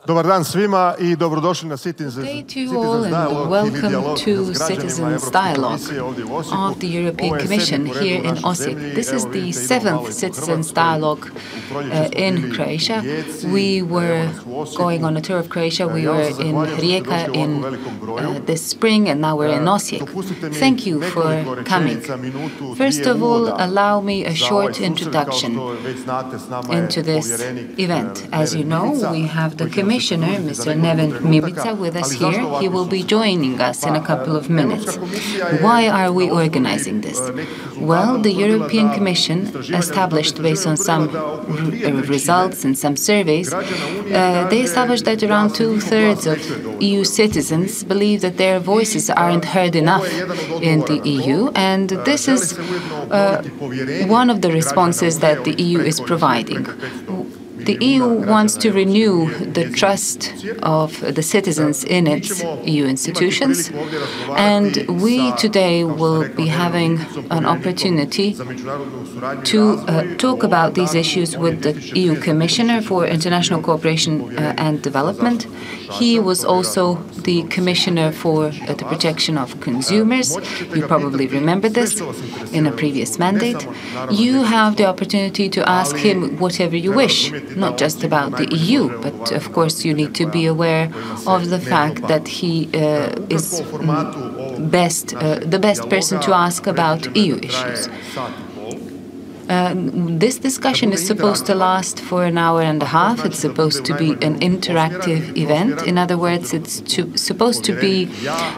Dobar dan svima I dobrodošli na Citizens Dialogue welcome to Citizens Dialogue of the European Commission here in Osijek. This is the 7th Citizens Dialogue in Croatia. We were going on a tour of Croatia. We were in Rijeka in this spring, and now we're in Osijek. Thank you for coming. First of all, allow me a short introduction into this event. As you know, we have the Commissioner, Mr. Neven Mimica, with us here. He will be joining us in a couple of minutes. Why are we organizing this? Well, the European Commission, established based on some results and some surveys, they established that around 2/3 of EU citizens believe that their voices aren't heard enough in the EU, and this is one of the responses that the EU is providing. The EU wants to renew the trust of the citizens in its EU institutions, and we today will be having an opportunity to talk about these issues with the EU Commissioner for International Cooperation and Development. He was also the Commissioner for the Protection of Consumers. You probably remember this in a previous mandate. You have the opportunity to ask him whatever you wish, not just about the EU, but of course you need to be aware of the fact that he is the best person to ask about EU issues. This discussion is supposed to last for an hour and a half. It's supposed to be an interactive event. In other words, it's supposed to be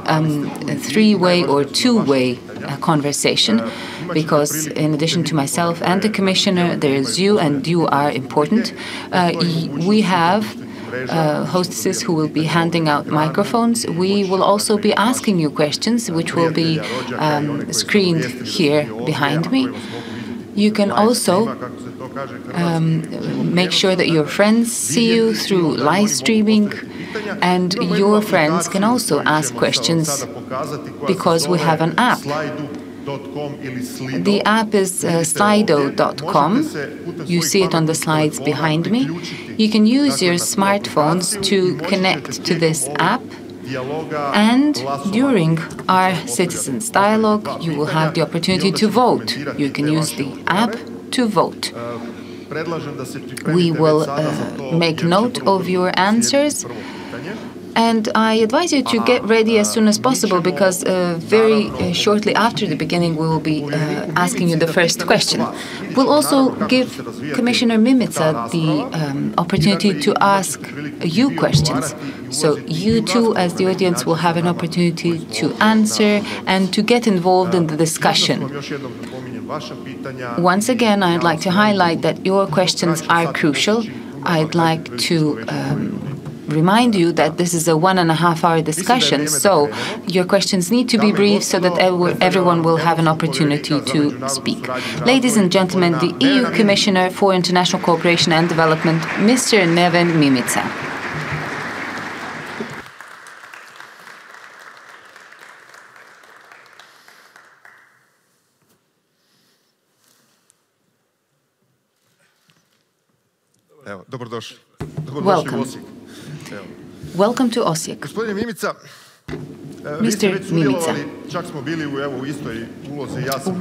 a three-way or two-way conversation, because in addition to myself and the Commissioner, there is you, and you are important. We have hostesses who will be handing out microphones. We will also be asking you questions, which will be screened here behind me. You can also make sure that your friends see you through live streaming, and your friends can also ask questions because we have an app. The app is slido.com. You see it on the slides behind me. You can use your smartphones to connect to this app. And during our Citizens Dialogue, you will have the opportunity to vote. You can use the app to vote. We will make note of your answers. And I advise you to get ready as soon as possible, because very shortly after the beginning we will be asking you the first question. We'll also give Commissioner Mimica the opportunity to ask you questions. So you too, as the audience, will have an opportunity to answer and to get involved in the discussion. Once again, I'd like to highlight that your questions are crucial. I'd like to remind you that this is a 1.5-hour discussion, so your questions need to be brief so that everyone will have an opportunity to speak. Ladies and gentlemen, the EU Commissioner for International Cooperation and Development, Mr. Neven Mimica. Welcome. Welcome to Osijek. Mr. Mimica,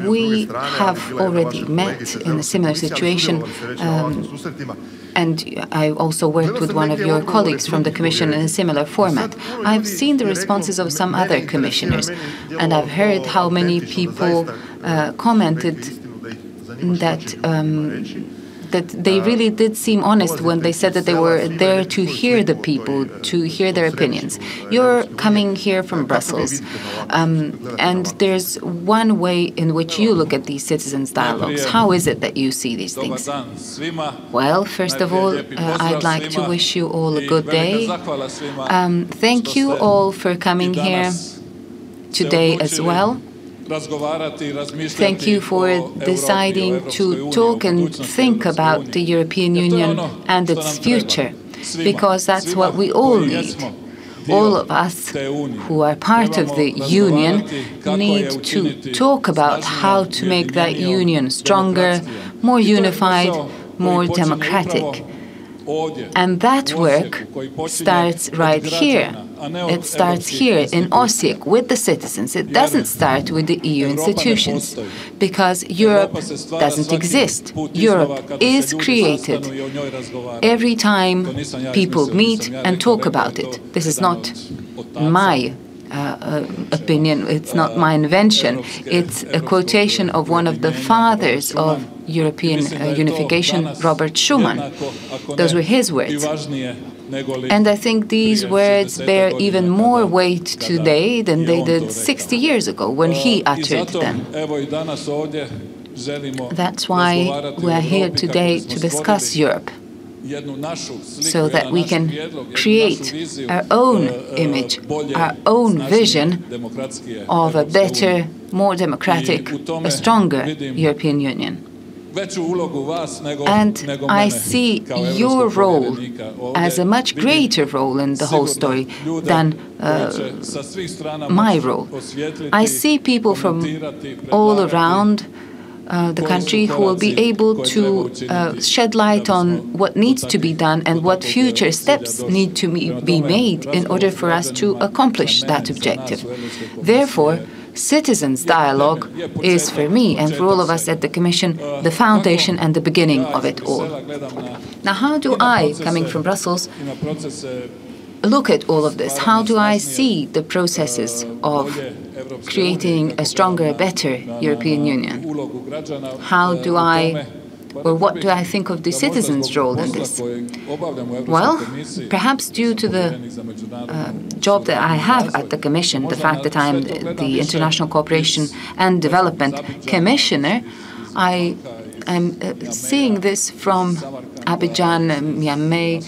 we have already met in a similar situation, and I also worked with one of your colleagues from the Commission in a similar format. I've seen the responses of some other commissioners, and I've heard how many people commented that they really did seem honest when they said that they were there to hear the people, to hear their opinions. You're coming here from Brussels, and there's one way in which you look at these citizens' dialogues. How is it that you see these things? Well, first of all, I'd like to wish you all a good day. Thank you all for coming here today as well. Thank you for deciding to talk and think about the European Union and its future, because that's what we all need. All of us who are part of the Union need to talk about how to make that Union stronger, more unified, more democratic. And that work starts right here. It starts here in Osijek with the citizens. It doesn't start with the EU institutions, because Europe doesn't exist. Europe is created every time people meet and talk about it. This is not my opinion, it's not my invention. It's a quotation of one of the fathers of European unification, Robert Schuman. Those were his words. And I think these words bear even more weight today than they did 60 years ago when he uttered them. That's why we are here today to discuss Europe, so that we can create our own image, our own vision of a better, more democratic, a stronger European Union. And I see your role as a much greater role in the whole story than my role. I see people from all around the country who will be able to shed light on what needs to be done and what future steps need to be made in order for us to accomplish that objective. Therefore, citizens' dialogue is, for me and for all of us at the Commission, the foundation and the beginning of it all. Now, how do I, coming from Brussels, look at all of this? How do I see the processes of creating a stronger, better European Union? How do I, or what do I think of the citizens' role in this? Well, perhaps due to the job that I have at the Commission, the fact that I am the International Cooperation and Development Commissioner, I am seeing this from Abidjan, Niamey,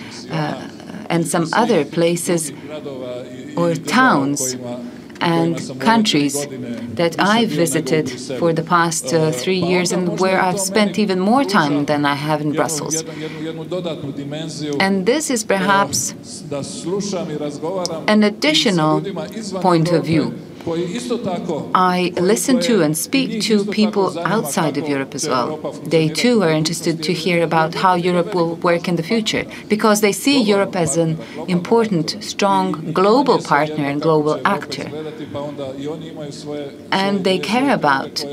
and some other places or towns and countries that I've visited for the past 3 years, and where I've spent even more time than I have in Brussels. And this is perhaps an additional point of view. I listen to and speak to people outside of Europe as well. They too are interested to hear about how Europe will work in the future, because they see Europe as an important, strong global partner and global actor. And they care about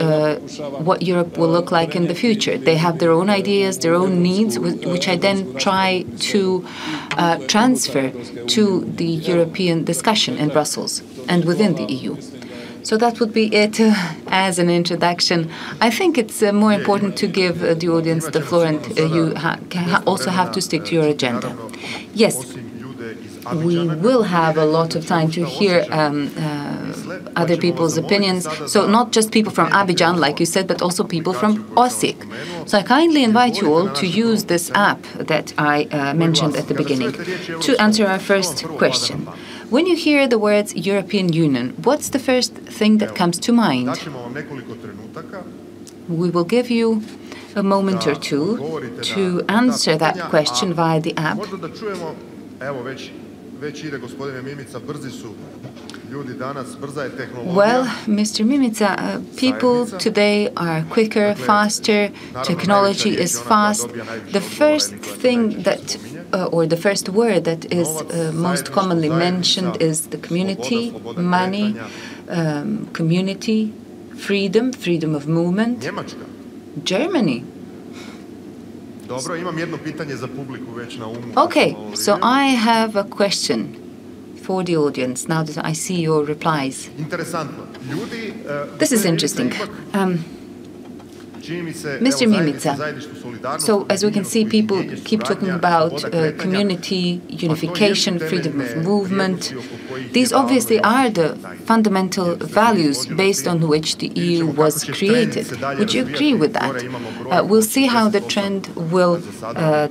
what Europe will look like in the future. They have their own ideas, their own needs, which I then try to transfer to the European discussion in Brussels and within the EU. So that would be it as an introduction. I think it's more important to give the audience the floor, and you also have to stick to your agenda. Yes, we will have a lot of time to hear other people's opinions. So not just people from Abidjan, like you said, but also people from Osijek. So I kindly invite you all to use this app that I mentioned at the beginning to answer our first question. When you hear the words European Union, what's the first thing that comes to mind? We will give you a moment or two to answer that question via the app. Well, Mr. Mimica, people today are quicker, faster, technology is fast. The first thing that, or the first word that is most commonly mentioned is the community, money, community, freedom, freedom of movement. Germany. Okay, so I have a question for the audience now that I see your replies. This is interesting. Mr. Mimica, so as we can see, people keep talking about community, unification, freedom of movement. These obviously are the fundamental values based on which the EU was created. Would you agree with that? We'll see how the trend will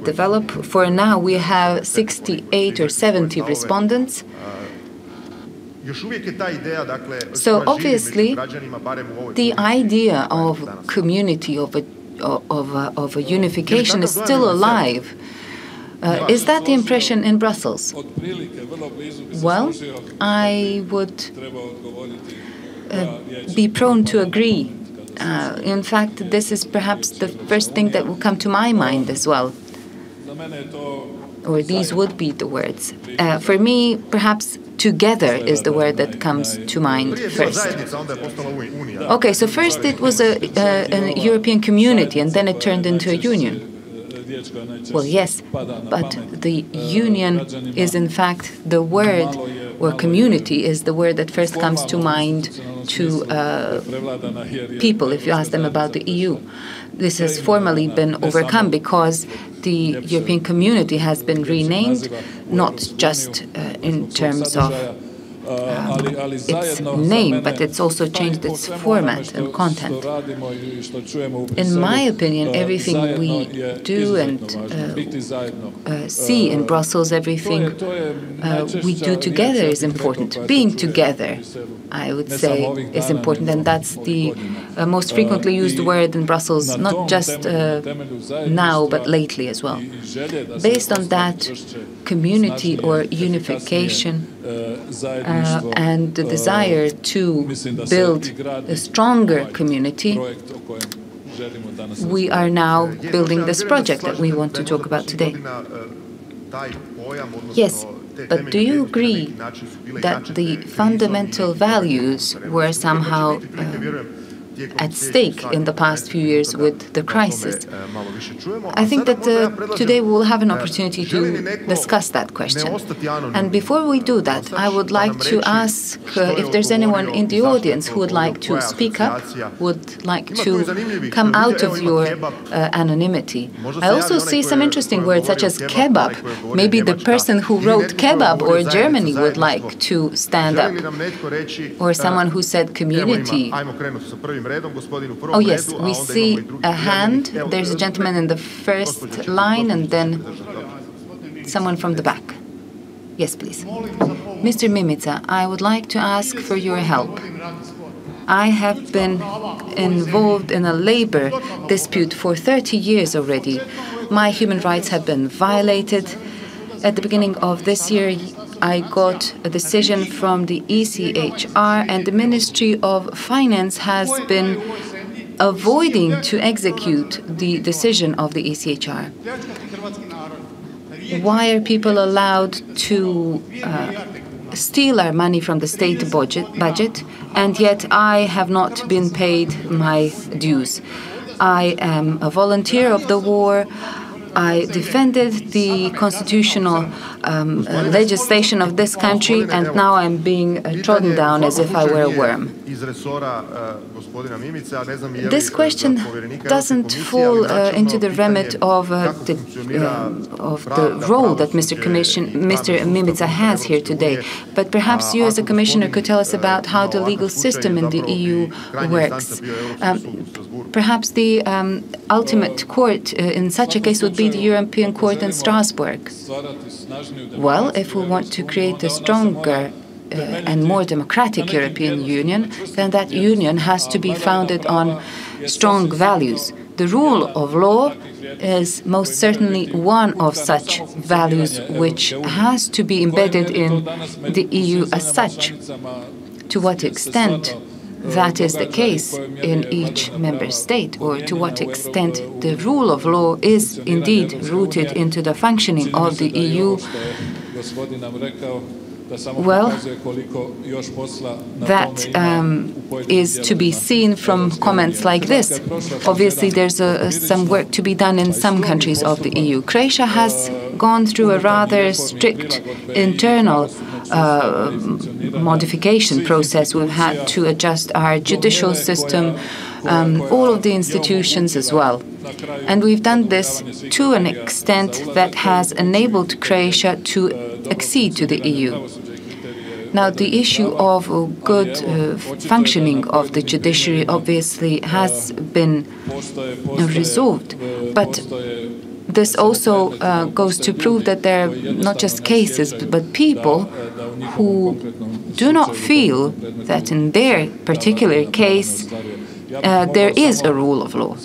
develop. For now, we have 68 or 70 respondents. So obviously, the idea of community, of a unification is still alive. Is that the impression in Brussels? Well, I would be prone to agree. In fact, this is perhaps the first thing that will come to my mind as well. Or these would be the words. For me, perhaps together is the word that comes to mind first. Okay, so first it was a European community, and then it turned into a union. Well, yes, but the union is in fact the word, or community is the word that first comes to mind to people if you ask them about the EU. This has formally been overcome because the European community has been renamed, not just in terms of its name, but it's also changed its format and content. In my opinion, everything we do and see in Brussels, everything we do together is important. Being together, I would say, is important, and that's the most frequently used word in Brussels, not just now, but lately as well. Based on that community or unification and the desire to build a stronger community, we are now building this project that we want to talk about today. Yes, but do you agree that the fundamental values were somehow at stake in the past few years with the crisis? I think that today we will have an opportunity to discuss that question. And before we do that, I would like to ask if there's anyone in the audience who would like to speak up, would like to come out of your anonymity. I also see some interesting words such as kebab. Maybe the person who wrote kebab or Germany would like to stand up. Or someone who said community. Oh yes, we see a hand. There's a gentleman in the first line and then someone from the back. Yes, please. Mr. Mimica, I would like to ask for your help. I have been involved in a labor dispute for 30 years already. My human rights have been violated. At the beginning of this year, I got a decision from the ECHR, and the Ministry of Finance has been avoiding to execute the decision of the ECHR. Why are people allowed to steal our money from the state budget, and yet I have not been paid my dues? I am a volunteer of the war. I defended the constitutional legislation of this country, and now I'm being trodden down as if I were a worm. This question doesn't fall into the remit of the role that Mr. Mimica has here today. But perhaps you as a commissioner could tell us about how the legal system in the EU works. Perhaps the ultimate court in such a case would be the European Court in Strasbourg. Well, if we want to create a stronger and more democratic European Union, then that union has to be founded on strong values. The rule of law is most certainly one of such values which has to be embedded in the EU as such. To what extent that is the case in each member state, or to what extent the rule of law is indeed rooted into the functioning of the EU, well, that is to be seen from comments like this. Obviously, there's some work to be done in some countries of the EU. Croatia has gone through a rather strict internal modification process. We've had to adjust our judicial system, all of the institutions as well. And we've done this to an extent that has enabled Croatia to accede to the EU. Now, the issue of good functioning of the judiciary obviously has been resolved, but this also goes to prove that there are not just cases, but people who do not feel that in their particular case there is a rule of law.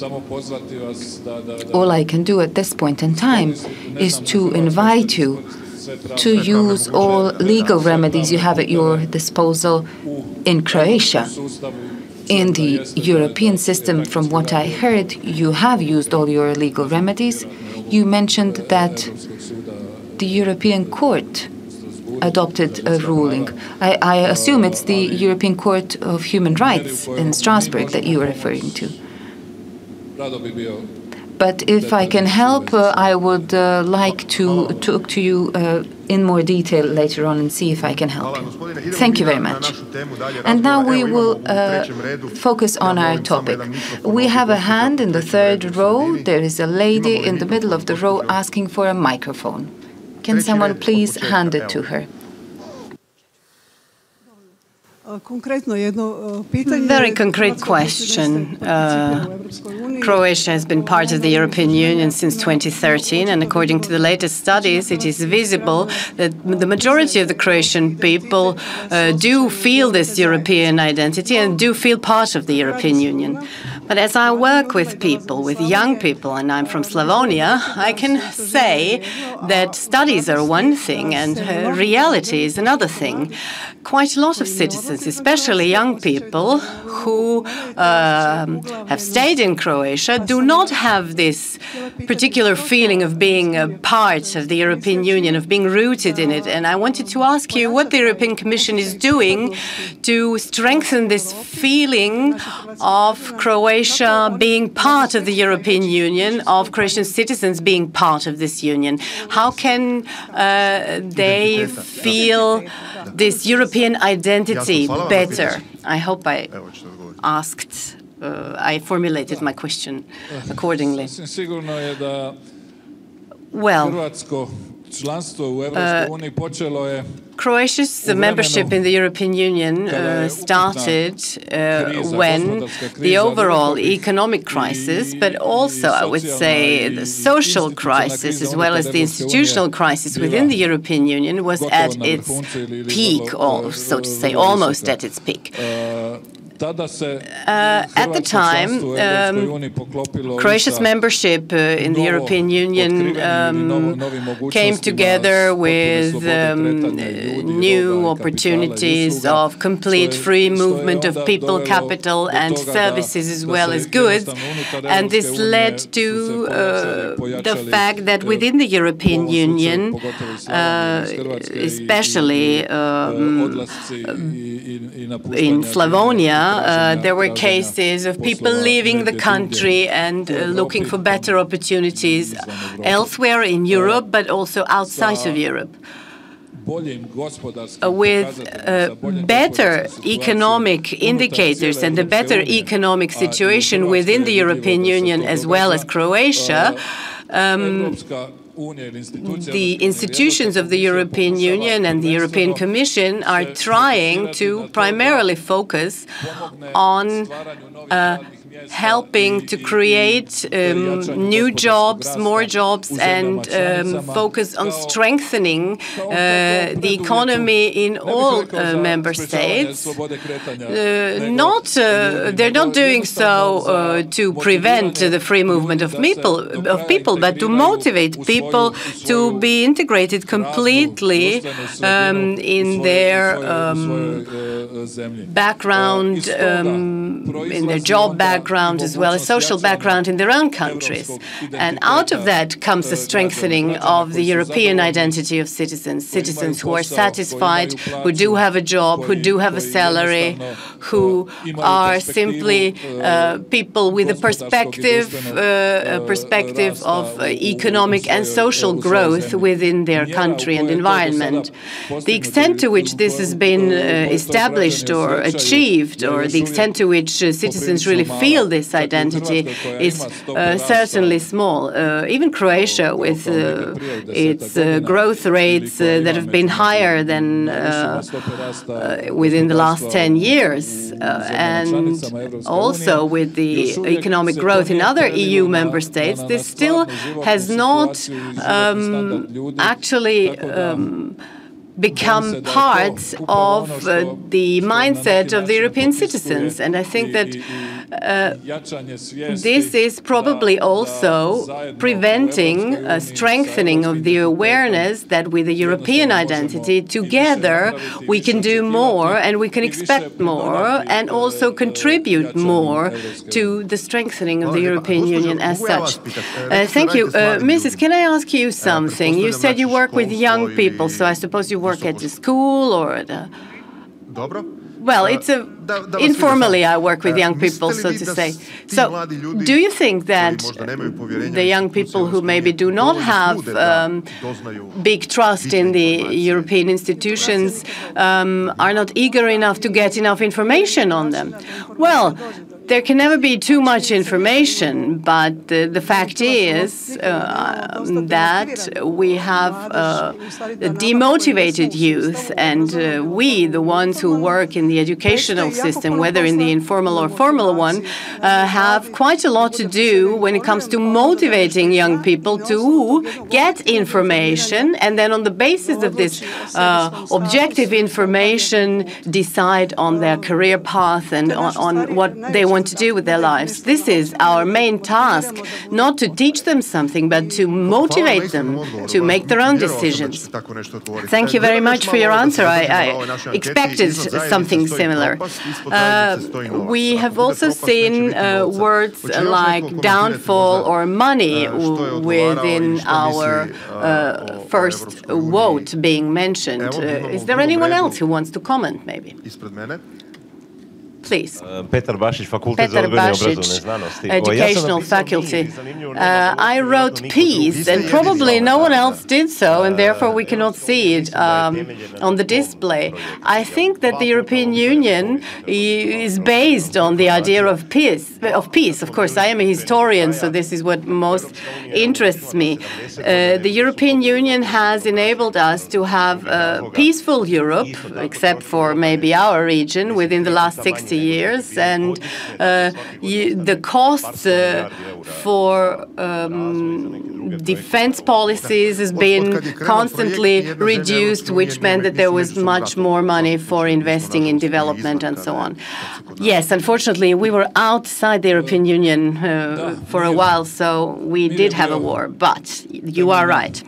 All I can do at this point in time is to invite you to use all legal remedies you have at your disposal in Croatia. In the European system, from what I heard, you have used all your legal remedies. You mentioned that the European Court adopted a ruling. I assume it's the European Court of Human Rights in Strasbourg that you are referring to. But if I can help, I would like to talk to you in more detail later on and see if I can help you. Thank you very much. And now we will focus on our topic. We have a hand in the third row. There is a lady in the middle of the row asking for a microphone. Can someone please hand it to her? Very concrete question. Croatia has been part of the European Union since 2013, and according to the latest studies, it is visible that the majority of the Croatian people do feel this European identity and do feel part of the European Union. But as I work with people, with young people, and I'm from Slavonia, I can say that studies are one thing and reality is another thing. Quite a lot of citizens, especially young people who have stayed in Croatia, do not have this particular feeling of being a part of the European Union, of being rooted in it. And I wanted to ask you what the European Commission is doing to strengthen this feeling of Croatia being part of the European Union, of Croatian citizens being part of this union. How can they feel this European identity better? I hope I formulated my question accordingly. Well, Croatia's membership in the European Union started when the overall economic crisis, but also, I would say, the social crisis, as well as the institutional crisis within the European Union, was at its peak, or so to say, almost at its peak. At the time, Croatia's membership in the European Union came together with new opportunities of complete free movement of people, capital, and services, as well as goods. And this led to the fact that within the European Union, especially in Slavonia, there were cases of people leaving the country and looking for better opportunities elsewhere in Europe, but also outside of Europe. With better economic indicators and a better economic situation within the European Union as well as Croatia, the institutions of the European Union and the European Commission are trying to primarily focus on helping to create new jobs, more jobs, and focus on strengthening the economy in all member states. They're not doing so to prevent the free movement of people, but to motivate people to be integrated completely in their background, in their job background, as well as social background in their own countries. And out of that comes the strengthening of the European identity of citizens, citizens who are satisfied, who do have a job, who do have a salary, who are simply people with a perspective of economic and social growth within their country and environment. The extent to which this has been established or achieved, or the extent to which citizens really feel this identity, is certainly small. Even Croatia, with its growth rates that have been higher than within the last 10 years, and also with the economic growth in other EU member states, this still has not actually become part of the mindset of the European citizens. And I think that this is probably also preventing a strengthening of the awareness that with the European identity, together we can do more and we can expect more and also contribute more to the strengthening of the European Union as such. Thank you. Mrs., can I ask you something? You said you work with young people, so I suppose you work at the school or at a... Well, informally I work with young people, so to say. So, do you think that the young people who maybe do not have big trust in the European institutions are not eager enough to get enough information on them? Well, there can never be too much information, but the fact is that we have demotivated youth, and we, the ones who work in the educational system, whether in the informal or formal one, have quite a lot to do when it comes to motivating young people to get information, and then on the basis of this objective information, decide on their career path and on what they want to do with their lives. This is our main task, not to teach them something, but to motivate them to make their own decisions. Thank you very much for your answer. I expected something similar. We have also seen words like downfall or money within our first vote being mentioned. Is there anyone else who wants to comment, maybe? Please. Petar Bašić, Educational Faculty. I wrote peace, and probably no one else did so, and therefore we cannot see it on the display. I think that the European Union is based on the idea of peace. Of course, I am a historian, so this is what most interests me. The European Union has enabled us to have a peaceful Europe, except for maybe our region, within the last 60 years, and the costs for defense policies has been constantly reduced, which meant that there was much more money for investing in development and so on. Yes, unfortunately, we were outside the European Union for a while, so we did have a war, but you are right.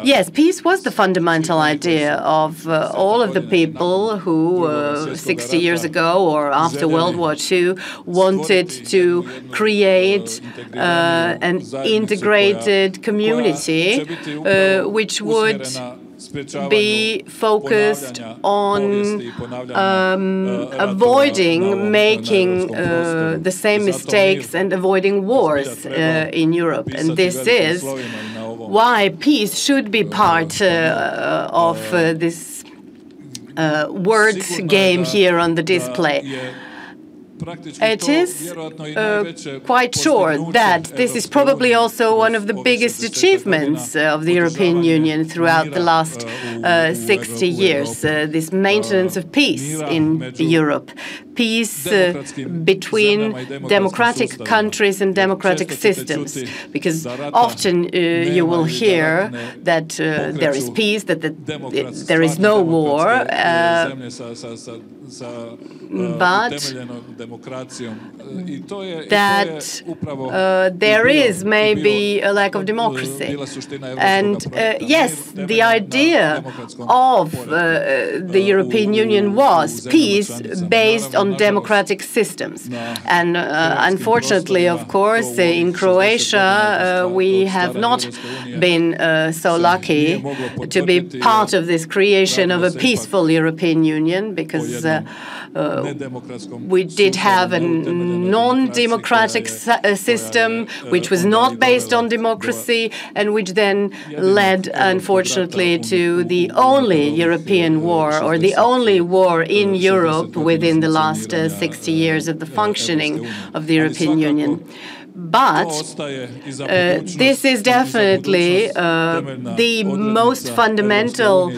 Yes, peace was the fundamental idea of all of the people who 60 years ago or after World War II wanted to create an integrated community which would be focused on avoiding making the same mistakes and avoiding wars in Europe. And this is why peace should be part of this word game here on the display. It is quite sure that this is probably also one of the biggest achievements of the European Union throughout the last 60 years, this maintenance of peace in Europe. Peace between democratic countries and democratic systems, because often you will hear that there is peace, that there is no war, but that there is maybe a lack of democracy. And yes, the idea of the European Union was peace based on democratic systems. And unfortunately, of course, in Croatia, we have not been so lucky to be part of this creation of a peaceful European Union, because we did have a non-democratic system which was not based on democracy, and which then led, unfortunately, to the only European war, or the only war in Europe within the last 60 years of the functioning of the European Union. But this is definitely the most fundamental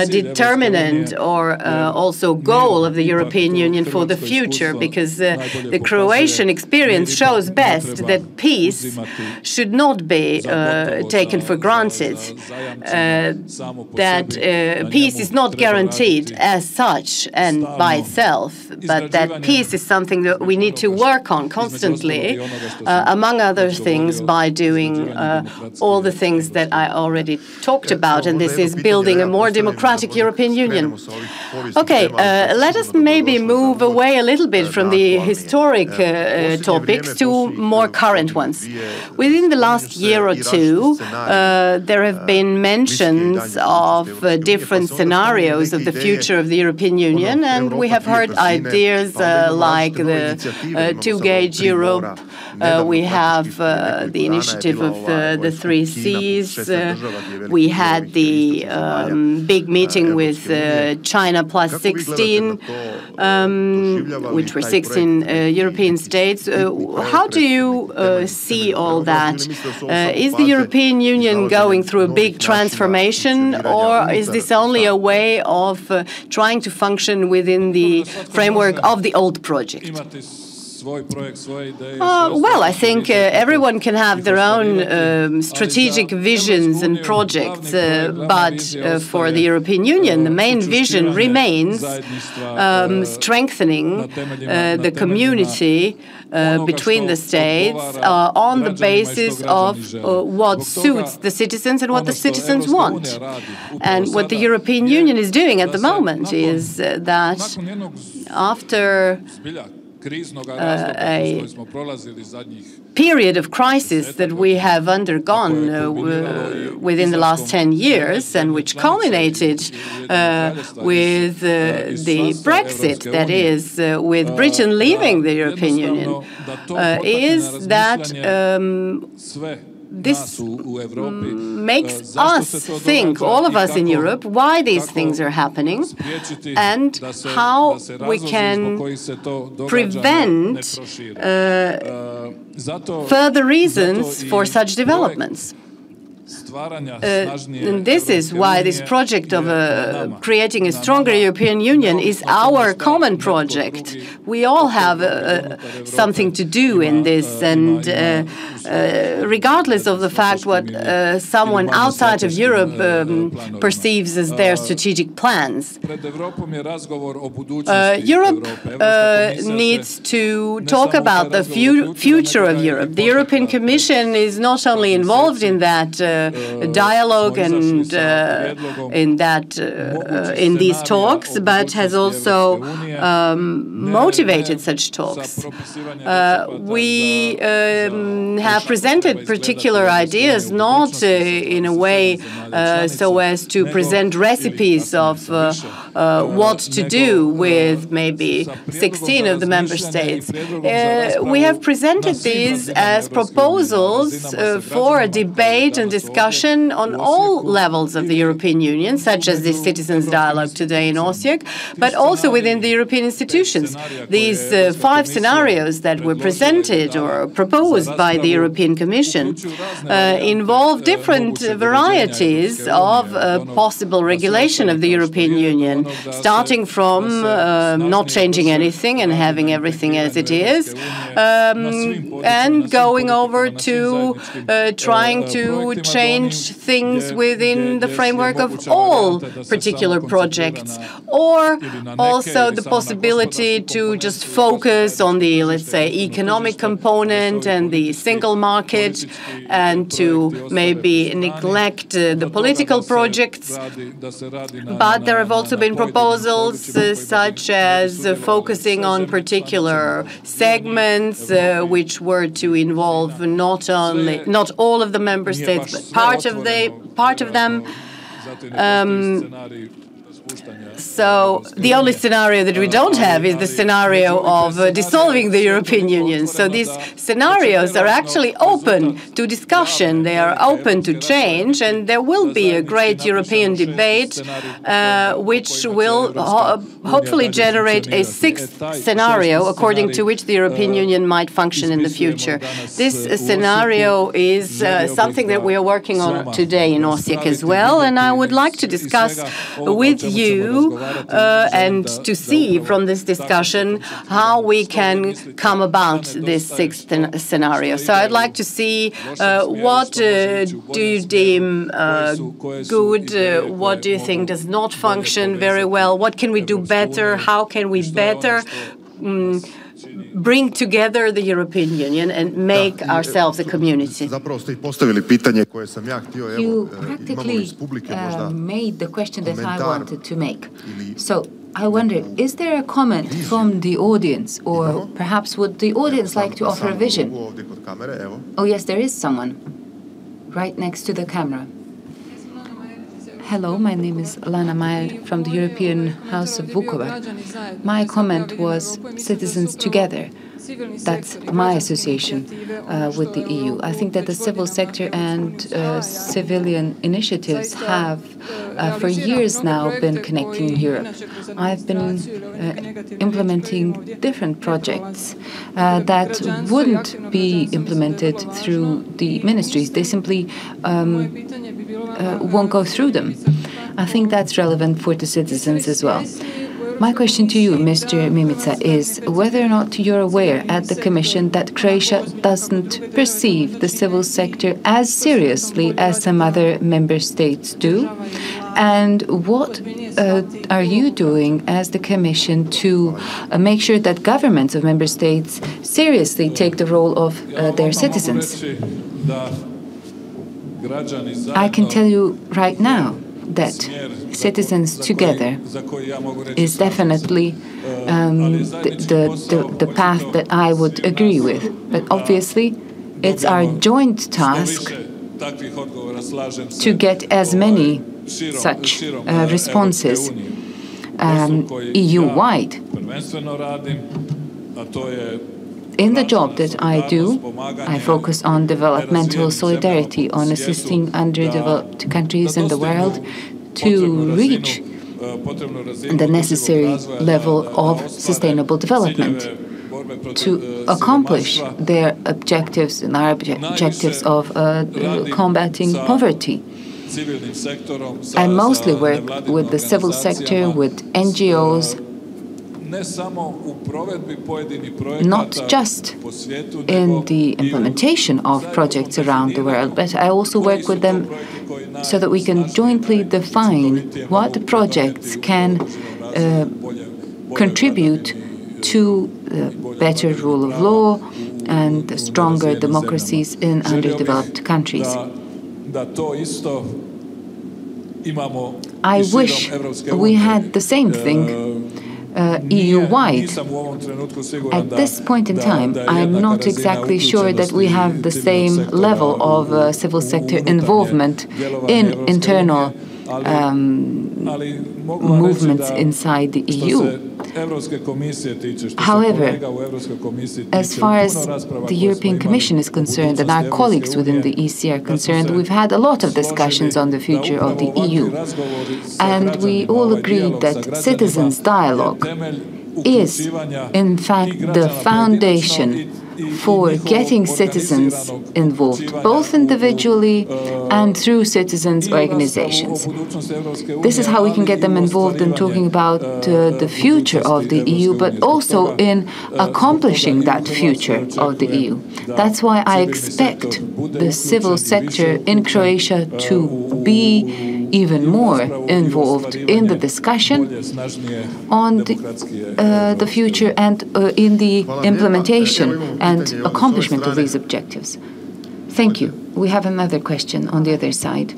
determinant or also goal of the European Union for the future, because the Croatian experience shows best that peace should not be taken for granted, that peace is not guaranteed as such and by itself, but that peace is something that we need to work on constantly, among other things, by doing all the things that I already talked about, and this is building a more democratic European Union. Okay, let us maybe move away a little bit from the historic topics to more current ones. Within the last year or two, there have been mentions of different scenarios of the future of the European Union, and we have heard ideas like the two-gauge Europe. We have the initiative of the 3 Cs. We had the big meeting with China plus 16, which were 16 European states. How do you see all that? Is the European Union going through a big transformation, or is this only a way of trying to function within the framework of the old project? Well, I think everyone can have their own strategic visions and projects, but for the European Union, the main vision remains strengthening the community between the states on the basis of what suits the citizens and what the citizens want. And what the European Union is doing at the moment is that after a period of crisis that we have undergone within the last 10 years, and which culminated with the Brexit, that is, with Britain leaving the European Union, is that this makes us think, all of us in Europe, why these things are happening and how we can prevent further reasons for such developments. And this is why this project of creating a stronger European Union is our common project. We all have something to do in this, and regardless of the fact what someone outside of Europe perceives as their strategic plans. Europe needs to talk about the future of Europe. The European Commission is not only involved in that dialogue and in these talks, but has also motivated such talks. We have presented particular ideas, not in a way so as to present recipes of what to do with maybe 16 of the member states. We have presented these as proposals for a debate and discussion on all levels of the European Union, such as this citizens' dialogue today in Osijek, but also within the European institutions. These 5 scenarios that were presented or proposed by the European Commission involve different varieties of possible regulation of the European Union, starting from not changing anything and having everything as it is, and going over to trying to change things within the framework of all particular projects, or also the possibility to just focus on the, let's say, economic component and the single market, and to maybe neglect the political projects. But there have also been proposals such as focusing on particular segments which were to involve not all of the member states, but part of them. So the only scenario that we don't have is the scenario of dissolving the European Union. So these scenarios are actually open to discussion. They are open to change, and there will be a great European debate, which will hopefully generate a sixth scenario, according to which the European Union might function in the future. This scenario is something that we are working on today in Osijek as well, and I would like to discuss with you and to see from this discussion how we can come about this sixth scenario. So I'd like to see what do you deem good, what do you think does not function very well, what can we do better, how can we better bring together the European Union and make ourselves a community. You practically made the question that I wanted to make. So I wonder, is there a comment from the audience, or perhaps would the audience like to offer a vision? Oh yes, there is someone right next to the camera. Hello, my name is Lana Mayer from the European House of Vukovar. My comment was Citizens Together. That's my association with the EU. I think that the civil sector and civilian initiatives have for years now been connecting Europe. I've been implementing different projects that wouldn't be implemented through the ministries. They simply won't go through them. I think that's relevant for the citizens as well. My question to you, Mr. Mimica, is whether or not you're aware at the Commission that Croatia doesn't perceive the civil sector as seriously as some other member states do, and what are you doing as the Commission to make sure that governments of member states seriously take the role of their citizens? I can tell you right now that Citizens Together is definitely the path that I would agree with. But obviously, it's our joint task to get as many such responses EU-wide. In the job that I do, I focus on developmental solidarity, on assisting underdeveloped countries in the world to reach the necessary level of sustainable development, to accomplish their objectives and our objectives of combating poverty. I mostly work with the civil sector, with NGOs, not just in the implementation of projects around the world, but I also work with them so that we can jointly define what projects can contribute to the better rule of law and stronger democracies in underdeveloped countries. I wish we had the same thing EU-wide. At this point in time, I'm not exactly sure that we have the same level of civil sector involvement in internal movements inside the EU. However, as far as the European Commission is concerned and our colleagues within the EC are concerned, we've had a lot of discussions on the future of the EU. And we all agreed that citizens' dialogue is, in fact, the foundation for getting citizens involved, both individually and through citizens' organizations. This is how we can get them involved in talking about the future of the EU, but also in accomplishing that future of the EU. That's why I expect the civil sector in Croatia to be even more involved in the discussion on the future and in the implementation and accomplishment of these objectives. Thank you. We have another question on the other side.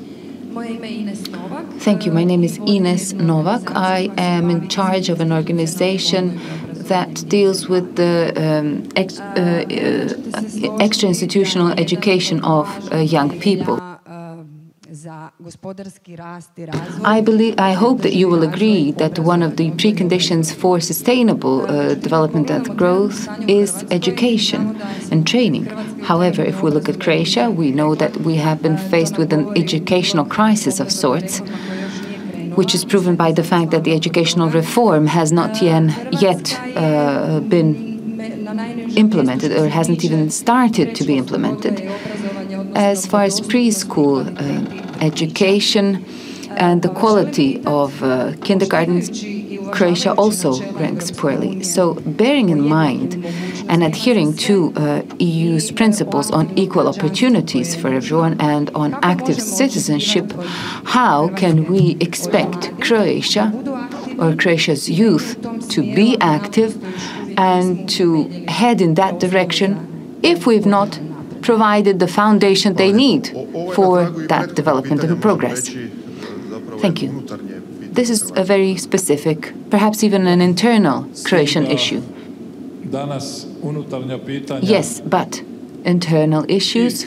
Thank you. My name is Ines Novak. I am in charge of an organization that deals with the extra-institutional education of young people. I hope that you will agree that one of the preconditions for sustainable development and growth is education and training. However, if we look at Croatia, we know that we have been faced with an educational crisis of sorts, which is proven by the fact that the educational reform has not yet been implemented, or hasn't even started to be implemented. As far as preschool education and the quality of kindergartens, Croatia also ranks poorly. So bearing in mind and adhering to EU's principles on equal opportunities for everyone and on active citizenship, how can we expect Croatia or Croatia's youth to be active and to head in that direction if we've not provided the foundation they need for that development and progress? Thank you. This is a very specific, perhaps even an internal Croatian issue. Yes, but internal issues,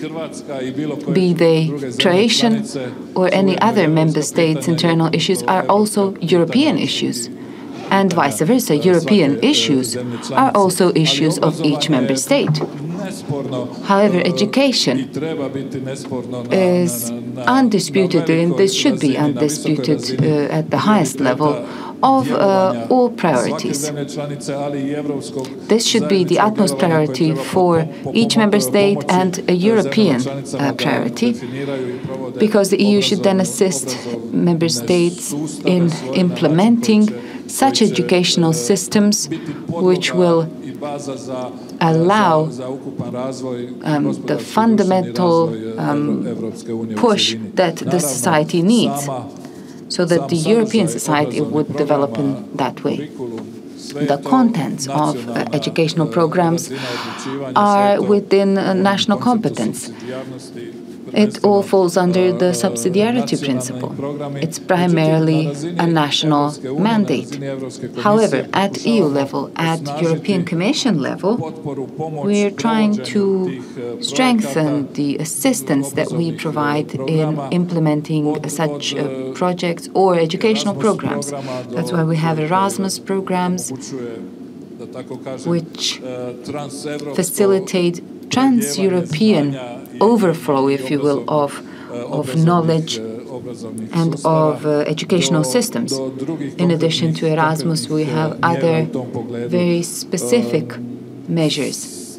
be they Croatian or any other member state's internal issues, are also European issues. And vice versa, European issues are also issues of each member state. However, education is undisputed, and this should be undisputed at the highest level of all priorities. This should be the utmost priority for each member state and a European priority, because the EU should then assist member states in implementing such educational systems which will allow the fundamental push that the society needs, so that the European society would develop in that way. The contents of educational programs are within national competence. It all falls under the subsidiarity principle. It's primarily a national mandate. However, at EU level, at European Commission level, we're trying to strengthen the assistance that we provide in implementing such projects or educational programs. That's why we have Erasmus programs, which facilitate trans-European overflow, if you will, of knowledge and of educational systems. In addition to Erasmus, we have other very specific measures.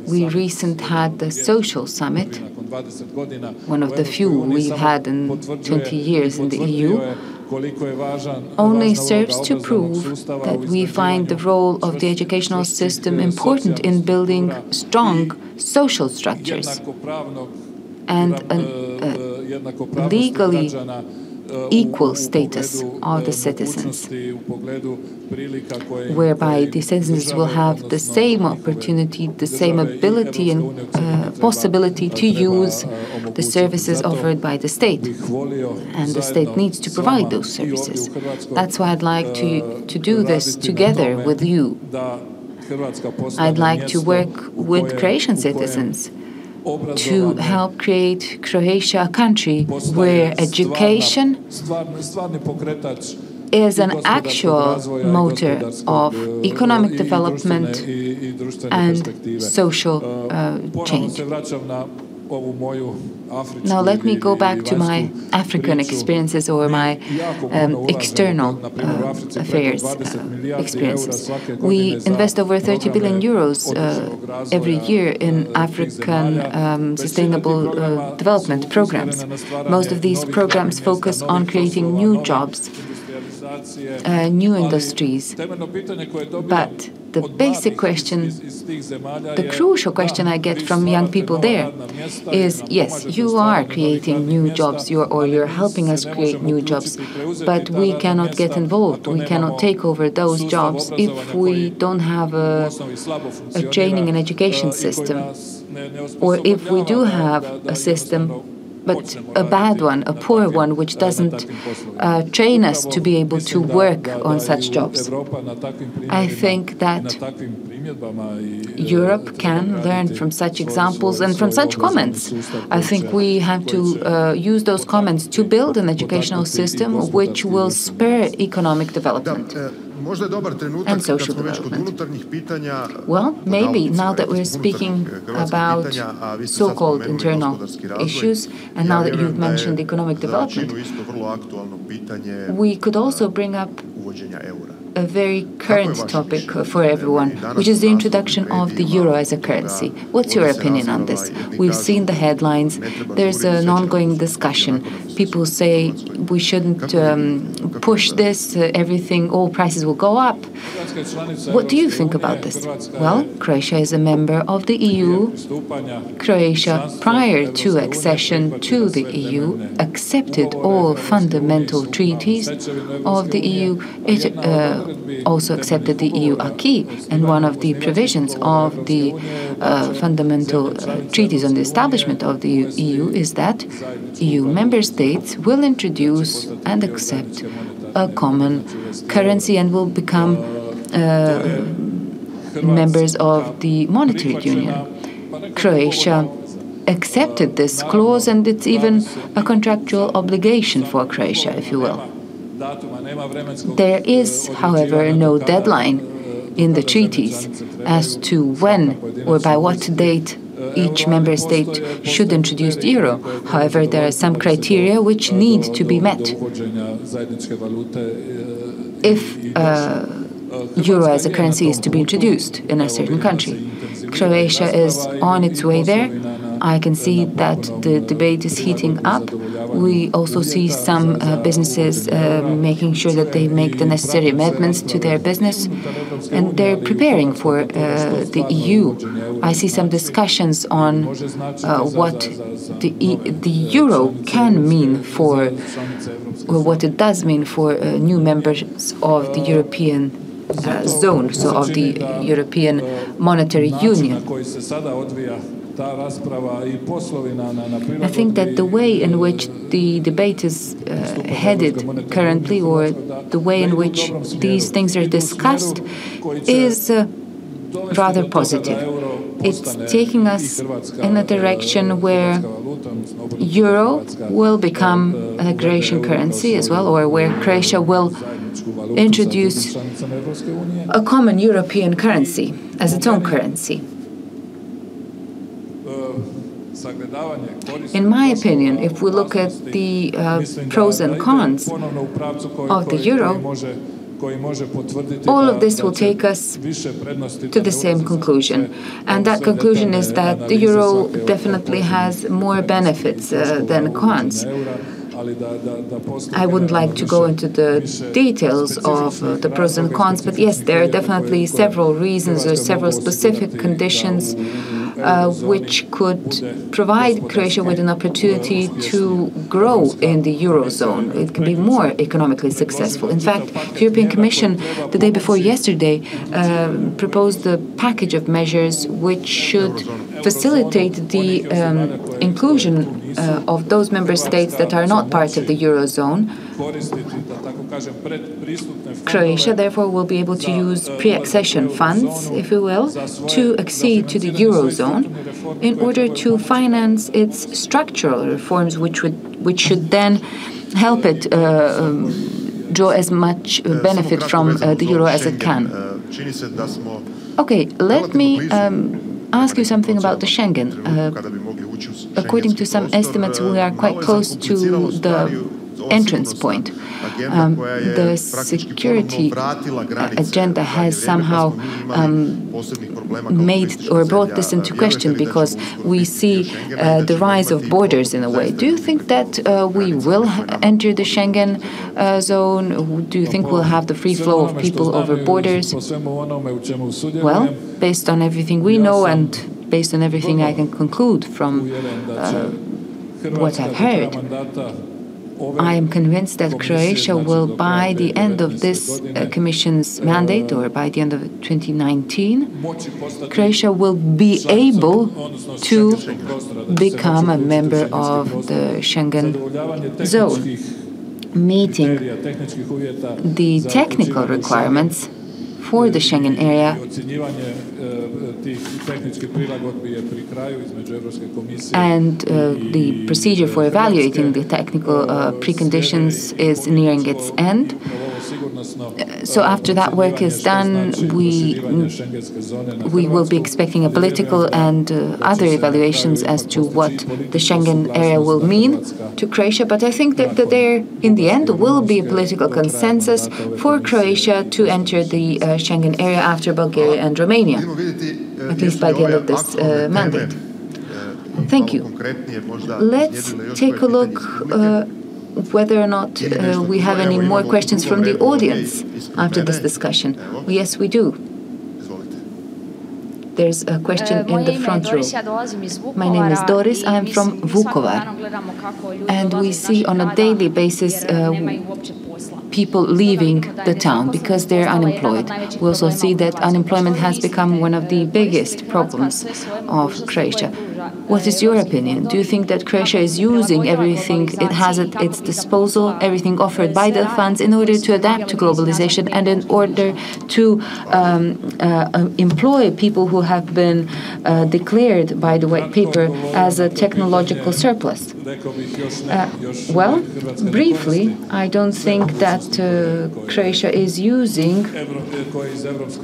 We recently had the Social Summit, one of the few we've had in 20 years in the EU, only serves to prove that we find the role of the educational system important in building strong social structures and a legally equal status of the citizens, whereby the citizens will have the same opportunity, the same ability and possibility to use the services offered by the state. And the state needs to provide those services. That's why I'd like to do this together with you. I'd like to work with Croatian citizens to help create Croatia a country where education is an actual motor of economic development and social change. Now let me go back to my African experiences or my external affairs experiences. We invest over 30 billion euros every year in African sustainable development programs. Most of these programs focus on creating new jobs, new industries. But the basic question, the crucial question I get from young people there is, yes, you are creating new jobs, you're helping us create new jobs, but we cannot get involved, we cannot take over those jobs if we don't have a training and education system, or if we do have a system, but a bad one, a poor one, which doesn't train us to be able to work on such jobs. I think that Europe can learn from such examples and from such comments. I think we have to use those comments to build an educational system which will spur economic development and social development. Well, maybe now that we're speaking about so-called internal issues, and now that you've mentioned economic development, we could also bring up a very current topic for everyone, which is the introduction of the euro as a currency. What's your opinion on this? We've seen the headlines. There's an ongoing discussion. People say we shouldn't push this, all prices will go up. What do you think about this? Well, Croatia is a member of the EU. Croatia, prior to accession to the EU, accepted all fundamental treaties of the EU. It also accepted the EU acquis, and one of the provisions of the fundamental treaties on the establishment of the EU is that EU member states will introduce and accept a common currency and will become members of the monetary union. Croatia accepted this clause, and it's even a contractual obligation for Croatia, if you will. There is, however, no deadline in the treaties as to when or by what date each member state should introduce the euro. However, there are some criteria which need to be met. If euro as a currency is to be introduced in a certain country, Croatia is on its way there. I can see that the debate is heating up. We also see some businesses making sure that they make the necessary amendments to their business, and they're preparing for the EU. I see some discussions on what the euro can mean for, or what it does mean for new members of the European zone, so of the European Monetary Union. I think that the way in which the debate is headed currently, or the way in which these things are discussed, is rather positive. It's taking us in a direction where euro will become a Croatian currency as well, or where Croatia will introduce a common European currency as its own currency. In my opinion, if we look at the pros and cons of the euro, all of this will take us to the same conclusion. And that conclusion is that the euro definitely has more benefits than cons. I wouldn't like to go into the details of the pros and cons, but yes, there are definitely several reasons or several specific conditions which could provide Croatia with an opportunity to grow in the Eurozone. It can be more economically successful. In fact, the European Commission, the day before yesterday, proposed a package of measures which should facilitate the inclusion of those member states that are not part of the Eurozone. Croatia, therefore, will be able to use pre-accession funds, if you will, to accede to the Eurozone in order to finance its structural reforms, which should then help it draw as much benefit from the euro as it can. Okay, let me ask you something about the Schengen. According to some estimates, we are quite close to the entrance point. The security agenda has somehow made or brought this into question, because we see the rise of borders in a way. Do you think that we will enter the Schengen zone? Do you think we'll have the free flow of people over borders? Well, based on everything we know and based on everything I can conclude from what I've heard, I am convinced that Croatia will, by the end of this Commission's mandate, or by the end of 2019, Croatia will be able to become a member of the Schengen zone, meeting the technical requirements for the Schengen area, and the procedure for evaluating the technical preconditions is nearing its end. So after that work is done, we will be expecting a political and other evaluations as to what the Schengen area will mean to Croatia. But I think that there, in the end, will be a political consensus for Croatia to enter the Schengen area after Bulgaria and Romania, at least by the end of this mandate. Thank you. Let's take a look whether or not we have any more questions from the audience after this discussion. Yes, we do. There's a question in the front row. My name is Doris. I am from Vukovar. And we see on a daily basis people leaving the town because they're unemployed. We also see that unemployment has become one of the biggest problems of Croatia. What is your opinion? Do you think that Croatia is using everything it has at its disposal, everything offered by the funds, in order to adapt to globalization and in order to employ people who have been declared by the white paper as a technological surplus? Well, briefly, I don't think that Croatia is using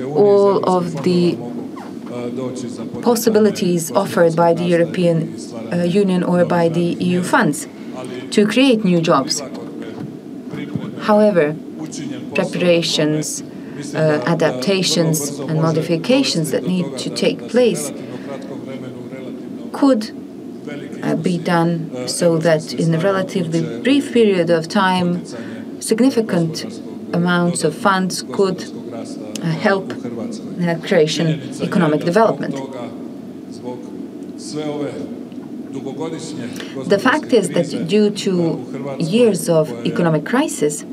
all of the possibilities offered by the European Union or by the EU funds to create new jobs. However, preparations, adaptations and modifications that need to take place could be done so that in a relatively brief period of time, significant amounts of funds could help Croatian economic development. The fact is that due to years of economic crisis,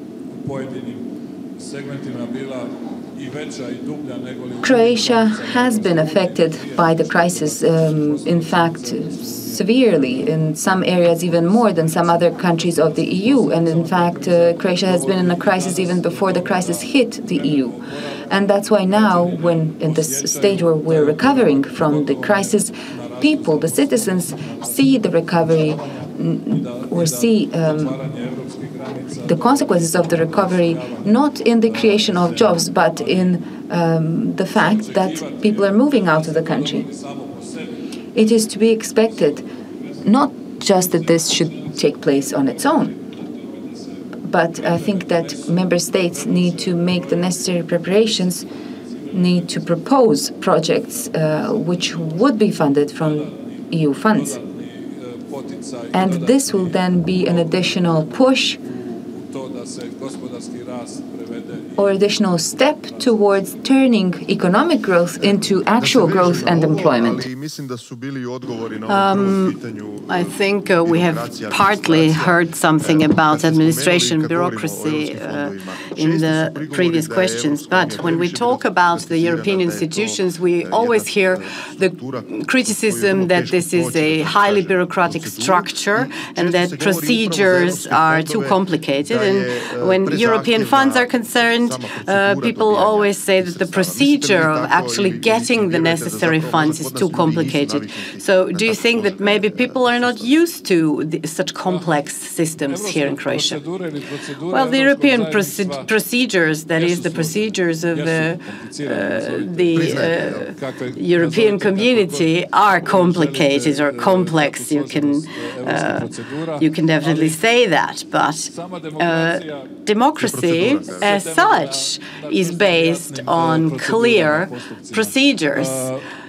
Croatia has been affected by the crisis, in fact, severely, in some areas even more than some other countries of the EU. And in fact, Croatia has been in a crisis even before the crisis hit the EU. And that's why now, when in this stage where we're recovering from the crisis, people, the citizens, see the recovery or see the consequences of the recovery not in the creation of jobs, but in the fact that people are moving out of the country. It is to be expected not just that this should take place on its own, but I think that member states need to make the necessary preparations, need to propose projects which would be funded from EU funds. And this will then be an additional push or additional step towards turning economic growth into actual growth and employment. I think we have partly heard something about administration bureaucracy in the previous questions, but when we talk about the European institutions, we always hear the criticism that this is a highly bureaucratic structure and that procedures are too complicated. And when European funds are concerned, people always say that the procedure of actually getting the necessary funds is too complicated. So do you think that maybe people are not used to such complex systems here in Croatia? Well, the European procedures, that is the procedures of the European community, are complicated or complex. You can definitely say that, but democracy as such is based on clear procedures.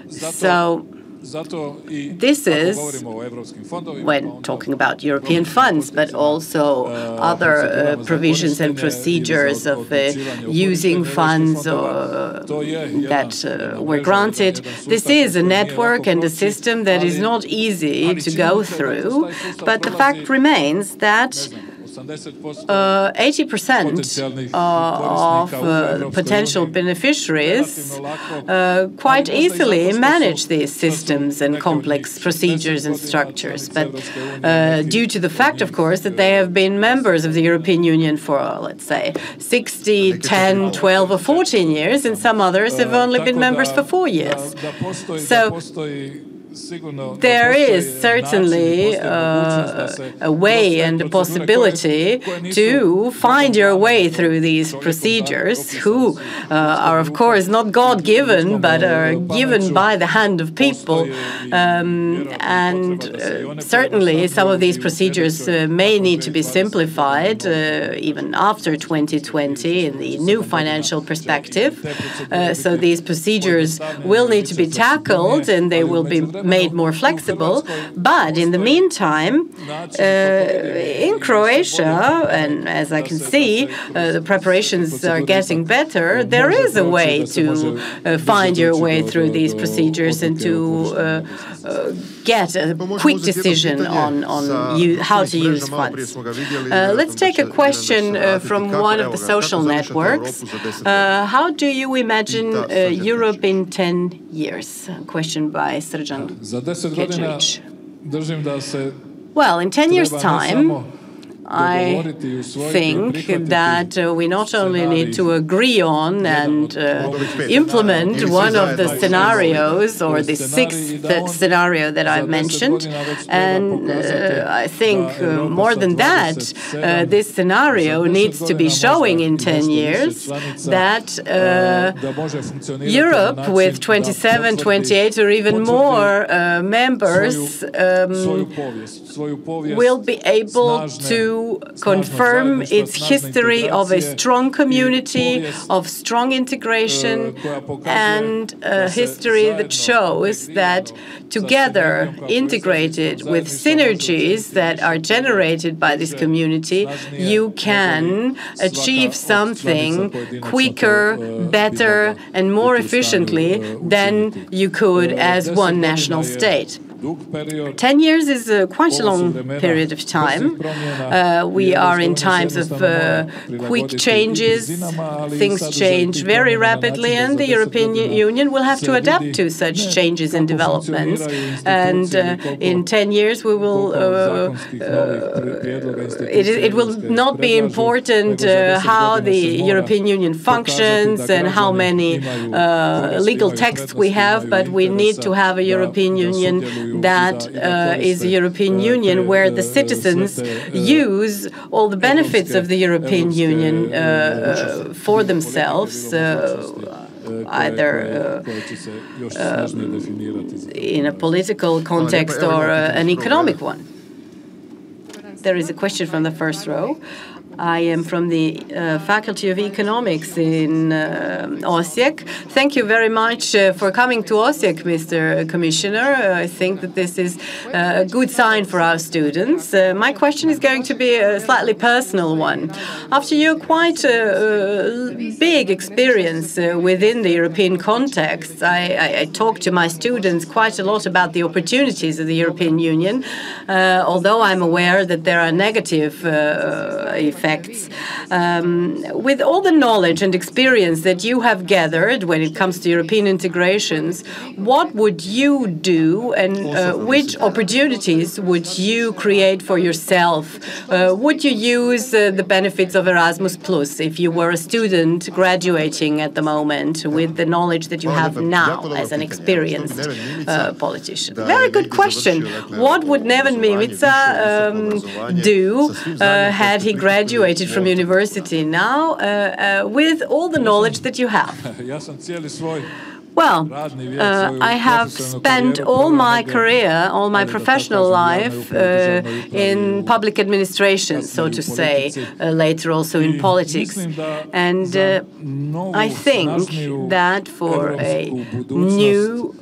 So this is when talking about European funds, but also other provisions and procedures of using funds that were granted. This is a network and a system that is not easy to go through, but the fact remains that 80% of potential beneficiaries quite easily manage these systems and complex procedures and structures. But due to the fact, of course, that they have been members of the European Union for, let's say, 60, 10, 12 or 14 years, and some others have only been members for 4 years. So there is certainly a way and a possibility to find your way through these procedures, who are, of course, not God-given, but are given by the hand of people. And certainly some of these procedures may need to be simplified even after 2020 in the new financial perspective. So these procedures will need to be tackled, and they will be made more flexible. But in the meantime, in Croatia, and as I can see, the preparations are getting better. There is a way to find your way through these procedures and to get a quick decision on how to use funds. Let's take a question from one of the social networks. How do you imagine Europe in 10 years? A question by Srđan Kečević. Well, in 10 years' time, I think that we not only need to agree on and implement one of the scenarios, or the sixth scenario that I've mentioned, and I think more than that, this scenario needs to be showing in 10 years that Europe with 27, 28 or even more members will be able to confirm its history of a strong community, of strong integration, and a history that shows that together, integrated with synergies that are generated by this community, you can achieve something quicker, better, and more efficiently than you could as one national state. 10 years is quite a long period of time. We are in times of quick changes. Things change very rapidly, and the European Union will have to adapt to such changes and developments. And in 10 years, we will. It will not be important how the European Union functions and how many legal texts we have, but we need to have a European Union that is a European Union where the citizens use all the benefits of the European Union for themselves, either in a political context or an economic one. There is a question from the first row. I am from the Faculty of Economics in Osijek. Thank you very much for coming to Osijek, Mr. Commissioner. I think that this is a good sign for our students. My question is going to be a slightly personal one. After your quite big experience within the European context, I talk to my students quite a lot about the opportunities of the European Union, although I'm aware that there are negative effects. With all the knowledge and experience that you have gathered when it comes to European integrations, what would you do, and which opportunities would you create for yourself? Would you use the benefits of Erasmus Plus if you were a student graduating at the moment with the knowledge that you have now as an experienced politician? Very good question. What would Neven Mimica do had he graduated from university now with all the knowledge that you have? Well, I have spent all my career, all my professional life in public administration, so to say, later also in politics. And I think that for a new,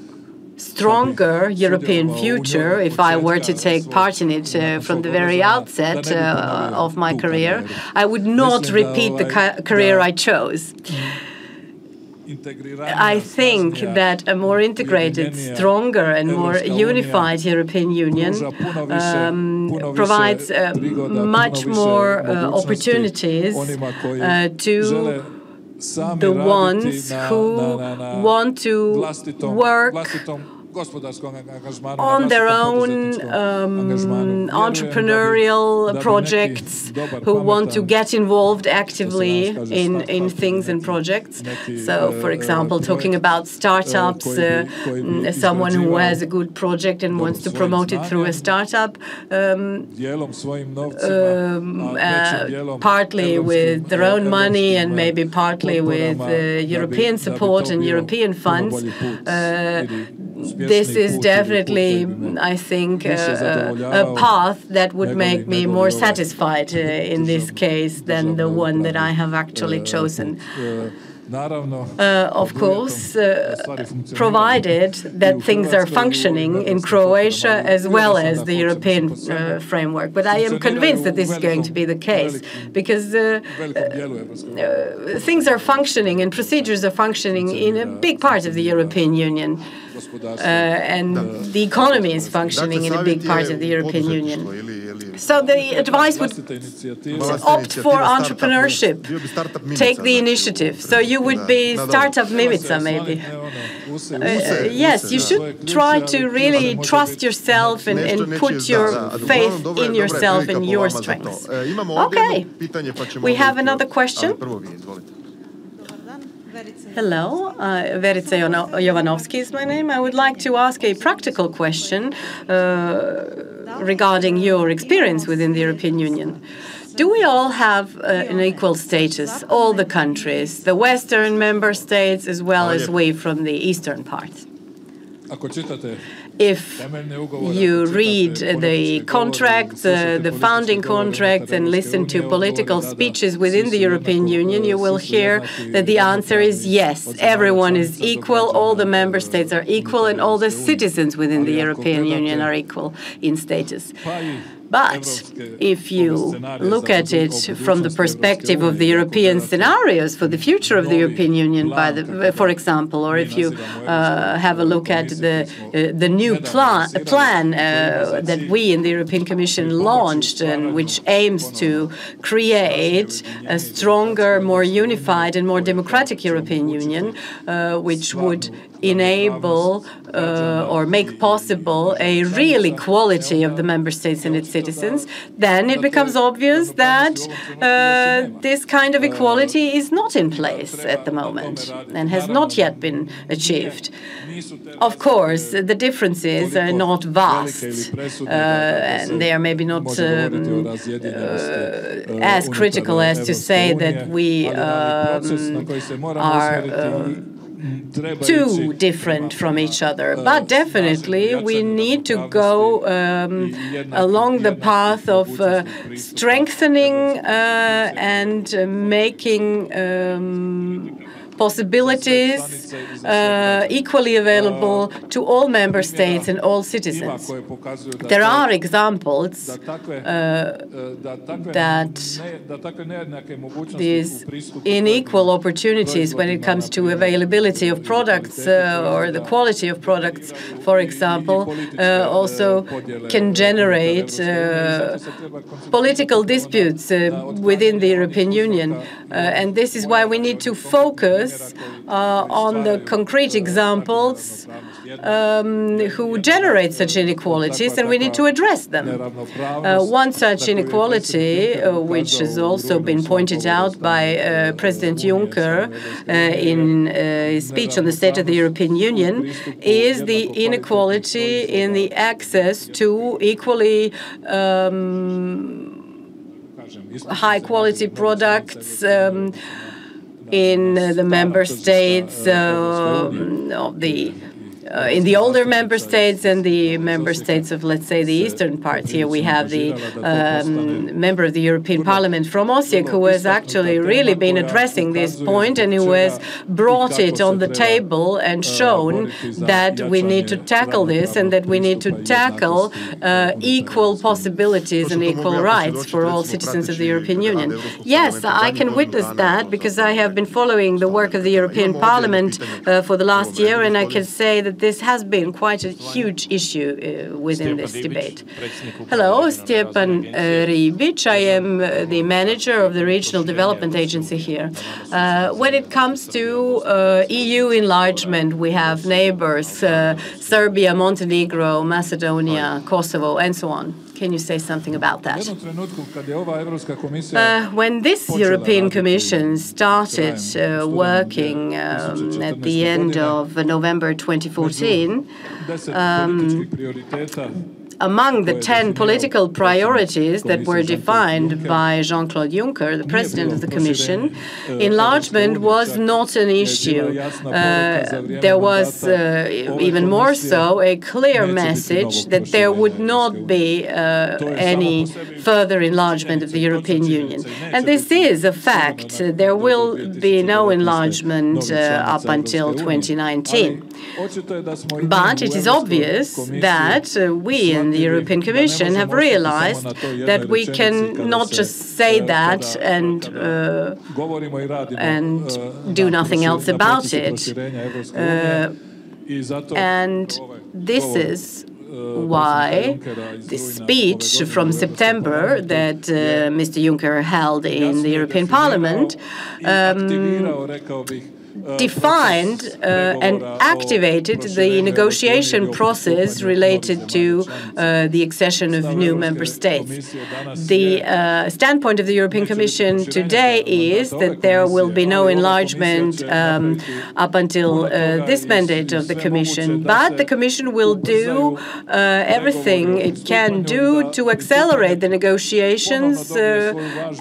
stronger European future, if I were to take part in it from the very outset of my career, I would not repeat the career I chose. I think that a more integrated, stronger and more unified European Union provides much more opportunities to the ones who want to work on their own entrepreneurial projects, who want to get involved actively in things and projects. So, for example, talking about startups, someone who has a good project and wants to promote it through a startup, partly with their own money and maybe partly with European support and European funds. This is definitely, I think, a path that would make me more satisfied in this case than the one that I have actually chosen. Of course, provided that things are functioning in Croatia as well as the European framework. But I am convinced that this is going to be the case, because things are functioning and procedures are functioning in a big part of the European Union. And the economy is functioning in a big part of the European Union. So the advice would opt for entrepreneurship. Take the initiative. So you would be Startup Mimica, maybe. Yes, you should try to really trust yourself and put your faith in yourself and your strengths. Okay, we have another question. Hello, Verica Jovanovski is my name. I would like to ask a practical question regarding your experience within the European Union. Do we all have an equal status, all the countries, the Western member states as well as we from the Eastern part? If you read the contracts, the founding contracts, and listen to political speeches within the European Union, you will hear that the answer is yes. Everyone is equal, all the member states are equal, and all the citizens within the European Union are equal in status. But if you look at it from the perspective of the European scenarios for the future of the European Union, for example, or if you have a look at the new plan that we in the European Commission launched, and which aims to create a stronger, more unified and more democratic European Union, which would enable or make possible a real equality of the member states and its citizens, then it becomes obvious that this kind of equality is not in place at the moment and has not yet been achieved. Of course, the differences are not vast, and they are maybe not as critical as to say that we are too different from each other. But definitely we need to go along the path of strengthening and making possibilities equally available to all member states and all citizens. There are examples that these unequal opportunities when it comes to availability of products or the quality of products, for example, also can generate political disputes within the European Union. And this is why we need to focus on the concrete examples who generate such inequalities, and we need to address them. One such inequality, which has also been pointed out by President Juncker in his speech on the State of the European Union, is the inequality in the access to equally high-quality products in the member states of the in the older member states and the member states of, let's say, the eastern parts. Here we have the member of the European Parliament from Osijek, who has actually really been addressing this point and who has brought it on the table and shown that we need to tackle this and that we need to tackle equal possibilities and equal rights for all citizens of the European Union. Yes, I can witness that because I have been following the work of the European Parliament for the last year, and I can say that this has been quite a huge issue within this debate. Hello, Stjepan Ribic. I am the manager of the Regional Development Agency here. When it comes to EU enlargement, we have neighbors, Serbia, Montenegro, Macedonia, Kosovo, and so on. Can you say something about that? When this European Commission started working at the end of November 2014, among the 10 political priorities that were defined by Jean-Claude Juncker, the President of the Commission, enlargement was not an issue. There was, even more so, a clear message that there would not be any further enlargement of the European Union. And this is a fact. There will be no enlargement up until 2019. But it is obvious that we in the European Commission have realized that we can not just say that and do nothing else about it. And this is why the speech from September that Mr. Juncker held in the European Parliament defined and activated the negotiation process related to the accession of new member states. The standpoint of the European Commission today is that there will be no enlargement up until this mandate of the Commission, but the Commission will do everything it can do to accelerate the negotiations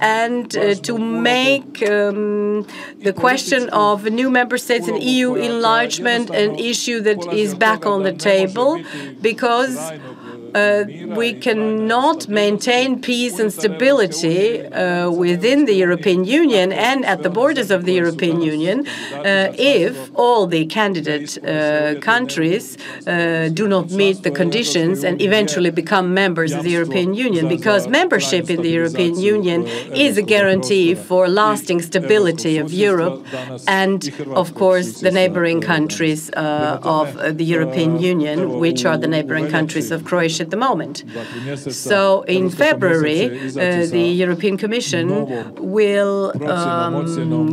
and to make the question of new member states and EU enlargement an issue that is back on the table, because we cannot maintain peace and stability within the European Union and at the borders of the European Union if all the candidate countries do not meet the conditions and eventually become members of the European Union, because membership in the European Union is a guarantee for lasting stability of Europe and, of course, the neighboring countries of the European Union, which are the neighboring countries of Croatia at the moment. So in February, the European Commission will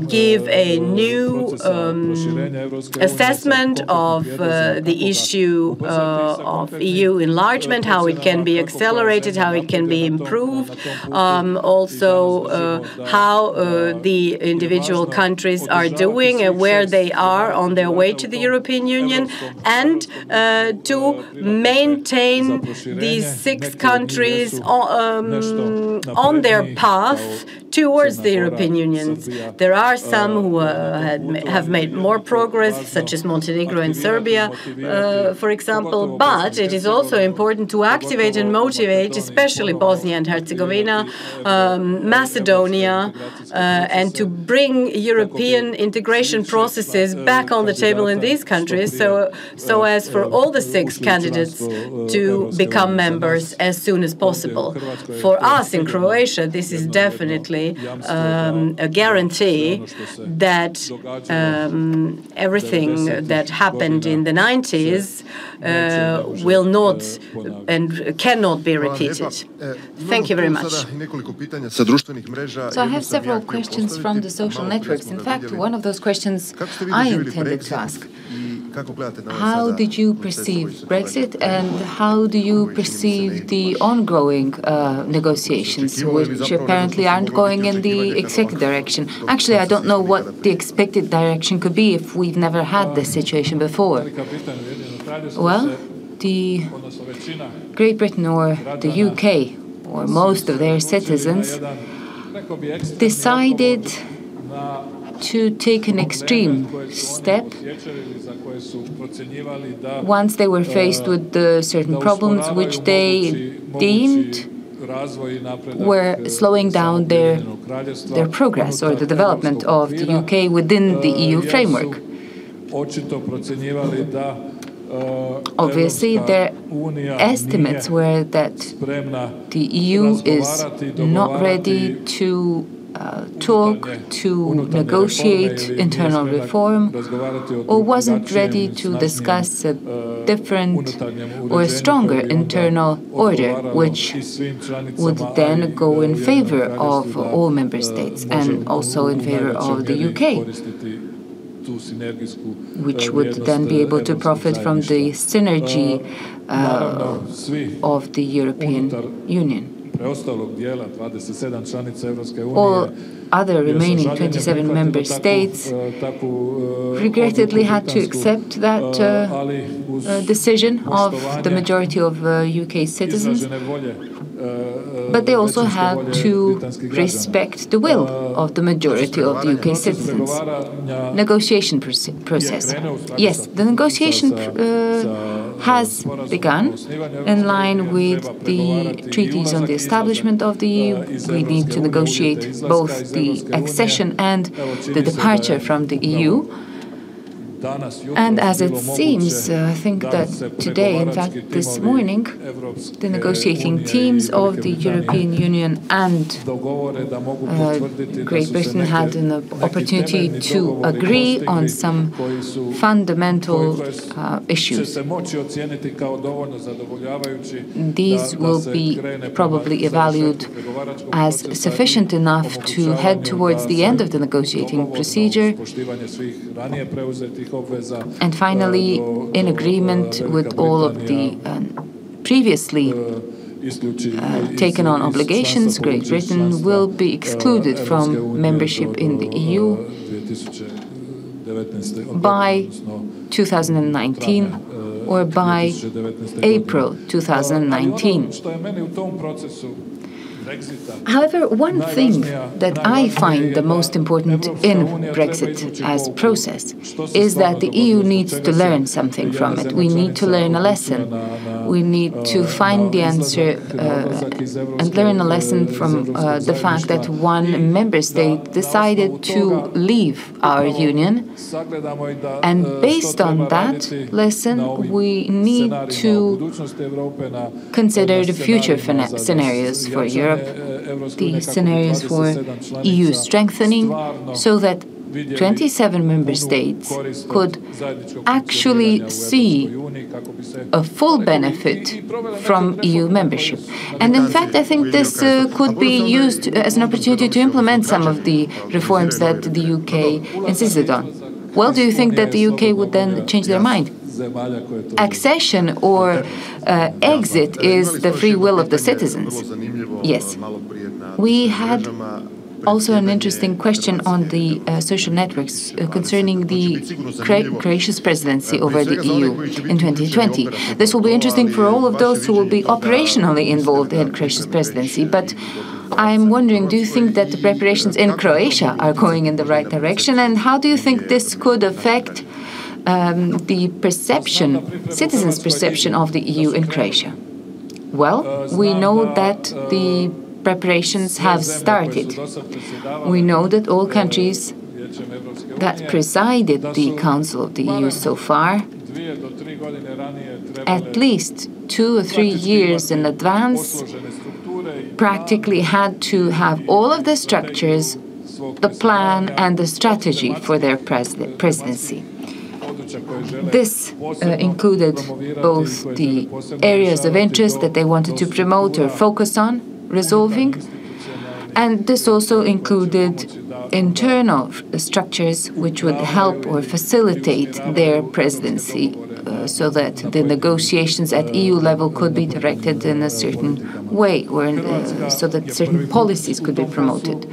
give a new assessment of the issue of EU enlargement, how it can be accelerated, how it can be improved, also how the individual countries are doing and where they are on their way to the European Union, and to maintain these 6 countries on their path towards the European Union. There are some who have made more progress, such as Montenegro and Serbia, for example, but it is also important to activate and motivate, especially Bosnia and Herzegovina, Macedonia, and to bring European integration processes back on the table in these countries, so as for all the 6 candidates to become members as soon as possible. For us in Croatia, this is definitely a guarantee that everything that happened in the 90s will not and cannot be repeated. Thank you very much. So I have several questions from the social networks. In fact, one of those questions I intended to ask. How did you perceive Brexit, and how do you perceive the ongoing negotiations, which apparently aren't going in the expected direction? Actually, I don't know what the expected direction could be if we've never had this situation before. Well, the Great Britain or the UK, or most of their citizens, decided to take an extreme step once they were faced with certain problems which they deemed were slowing down their progress or the development of the UK within the EU framework. Obviously, their estimates were that the EU is not ready to talk, to negotiate internal reform, or wasn't ready to discuss a different or stronger internal order, which would then go in favor of all member states and also in favor of the UK, which would then be able to profit from the synergy of the European Union. All other remaining 27 member states regrettably had to accept that decision of the majority of UK citizens, but they also had to respect the will of the majority of the UK citizens. Negotiation process. Yes, the negotiation has begun in line with the treaties on the establishment of the EU. We need to negotiate both the accession and the departure from the EU. And as it seems, I think that today, in fact this morning, the negotiating teams of the European Union and Great Britain had an opportunity to agree on some fundamental issues. These will be probably evaluated as sufficient enough to head towards the end of the negotiating procedure, and finally, in agreement with all of the previously taken on obligations, Great Britain will be excluded from membership in the EU by 2019 or by April 2019. However, one thing that I find the most important in Brexit as process is that the EU needs to learn something from it. We need to learn a lesson. We need to find the answer and learn a lesson from the fact that one member state decided to leave our union. And based on that lesson, we need to consider the future scenarios for Europe, the scenarios for EU strengthening, so that 27 member states could actually see a full benefit from EU membership. And in fact, I think this could be used as an opportunity to implement some of the reforms that the UK insisted on. Well, do you think that the UK would then change their mind? Accession or exit is the free will of the citizens. Yes. We had also an interesting question on the social networks concerning the Croatia's presidency over the EU in 2020. This will be interesting for all of those who will be operationally involved in Croatia's presidency, but I'm wondering, do you think that the preparations in Croatia are going in the right direction, and how do you think this could affect the perception, citizens' perception of the EU in Croatia? Well, we know that the preparations have started. We know that all countries that presided the Council of the EU so far, at least 2 or 3 years in advance, practically had to have all of the structures, the plan and the strategy for their presidency. This included both the areas of interest that they wanted to promote or focus on resolving, and this also included internal structures which would help or facilitate their presidency so that the negotiations at EU level could be directed in a certain way, or so that certain policies could be promoted.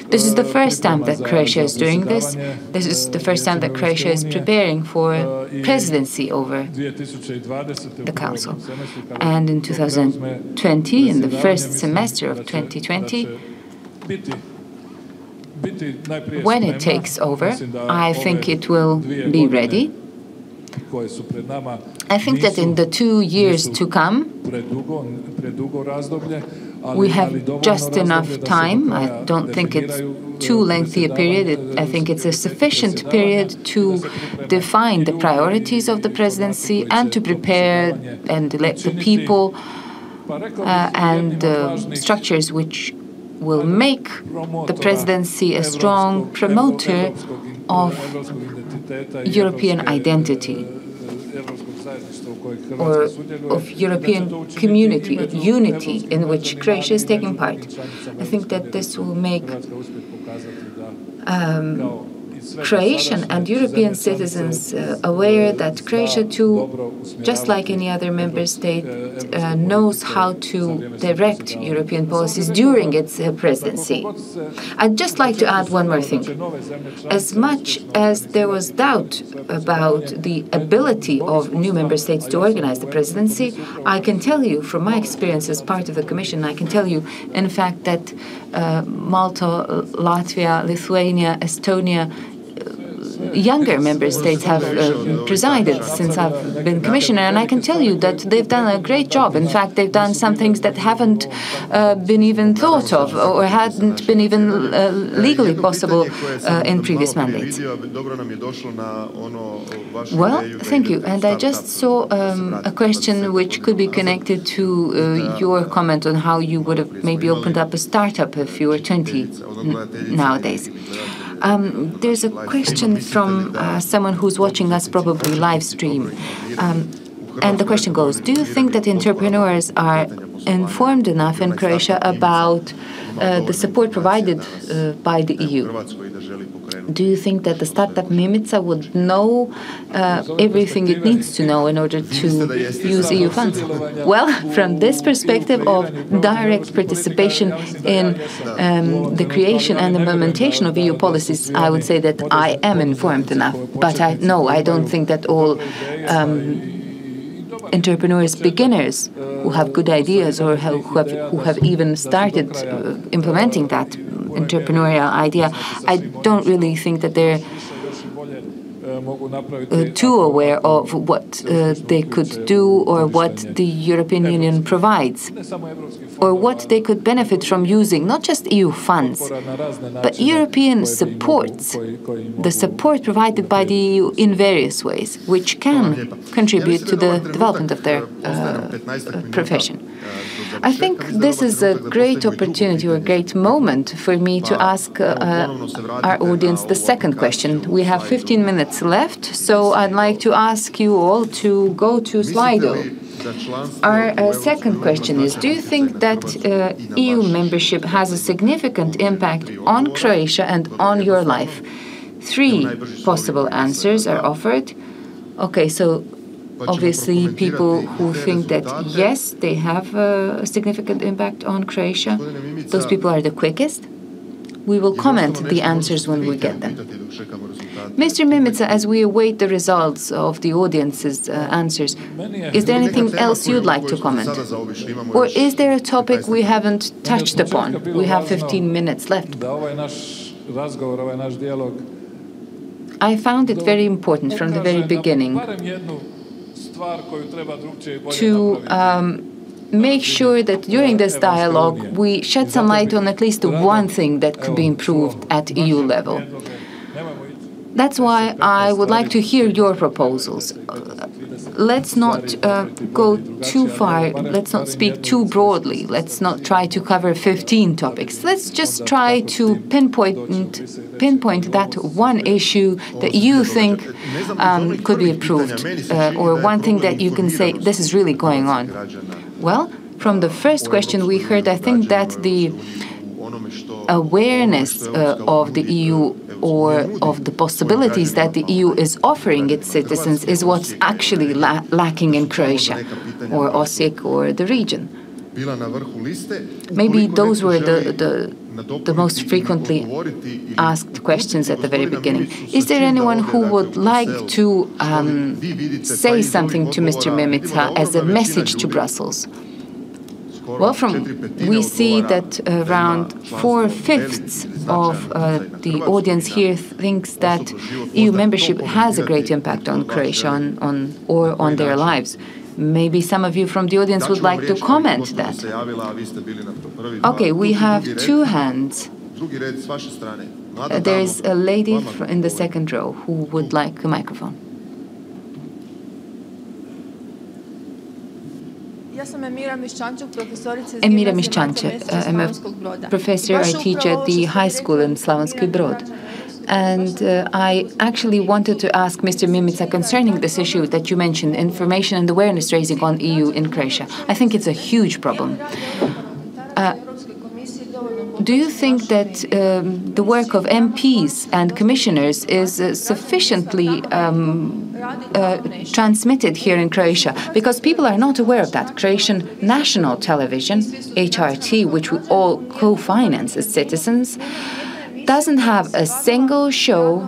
This is the first time that Croatia is doing this. This is the first time that Croatia is preparing for presidency over the Council. And in 2020, in the first semester of 2020, when it takes over, I think it will be ready. I think that in the 2 years to come, we have just enough time. I don't think it's too lengthy a period. I think it's a sufficient period to define the priorities of the presidency and to prepare and elect the people and structures which will make the presidency a strong promoter of European identity or of European community, unity in which Croatia is taking part. I think that this will make Croatian and European citizens aware that Croatia too, just like any other member state, knows how to direct European policies during its presidency. I'd just like to add one more thing. As much as there was doubt about the ability of new member states to organize the presidency, I can tell you from my experience as part of the Commission, I can tell you, in fact, that Malta, Latvia, Lithuania, Estonia, younger member states have presided since I've been commissioner, and I can tell you that they've done a great job. In fact, they've done some things that haven't been even thought of or hadn't been even legally possible in previous mandates. Well, thank you. And I just saw a question which could be connected to your comment on how you would have maybe opened up a startup if you were 20 nowadays. There's a question from someone who's watching us probably live stream. And the question goes, do you think that entrepreneurs are informed enough in Croatia about the support provided by the EU? Do you think that the startup Mimica would know everything it needs to know in order to use EU funds? Well, from this perspective of direct participation in the creation and implementation of EU policies, I would say that I am informed enough. But I don't think that all entrepreneurs, beginners who have good ideas or who have even started implementing that entrepreneurial idea, I don't really think that they're too aware of what they could do or what the European Union provides, or what they could benefit from using not just EU funds, but European supports, the support provided by the EU in various ways, which can contribute to the development of their profession. I think this is a great opportunity or a great moment for me to ask our audience the second question. We have 15 minutes left, so I'd like to ask you all to go to Slido. Our second question is, do you think that EU membership has a significant impact on Croatia and on your life? 3 possible answers are offered. Okay, so obviously people who think that yes, they have a significant impact on Croatia, those people are the quickest. We will comment the answers when we get them. Mr. Mimica, as we await the results of the audience's answers, is there anything else you'd like to comment? Or is there a topic we haven't touched upon? We have 15 minutes left. I found it very important from the very beginning to make sure that during this dialogue we shed some light on at least one thing that could be improved at EU level. That's why I would like to hear your proposals. Let's not go too far, let's not speak too broadly, let's not try to cover 15 topics. Let's just try to pinpoint that one issue that you think could be improved, or one thing that you can say, this is really going on. Well, from the first question we heard, I think that the awareness of the EU or of the possibilities that the EU is offering its citizens is what's actually lacking in Croatia, or Osijek, or the region. Maybe those were the most frequently asked questions at the very beginning. Is there anyone who would like to say something to Mr. Mimica as a message to Brussels? Well, we see that around 4/5 of the audience here thinks that EU membership has a great impact on Croatia or on their lives. Maybe some of you from the audience would like to comment that. Okay, we have two hands. There is a lady in the second row who would like a microphone. Emira Miščanček. I'm a professor. I teach at the high school in Slavonski Brod. And I actually wanted to ask Mr. Mimica concerning this issue that you mentioned, information and awareness raising on EU in Croatia. I think it's a huge problem. Do you think that the work of MPs and commissioners is sufficiently transmitted here in Croatia? Because people are not aware of that. Croatian National Television, HRT, which we all co-finance as citizens, doesn't have a single show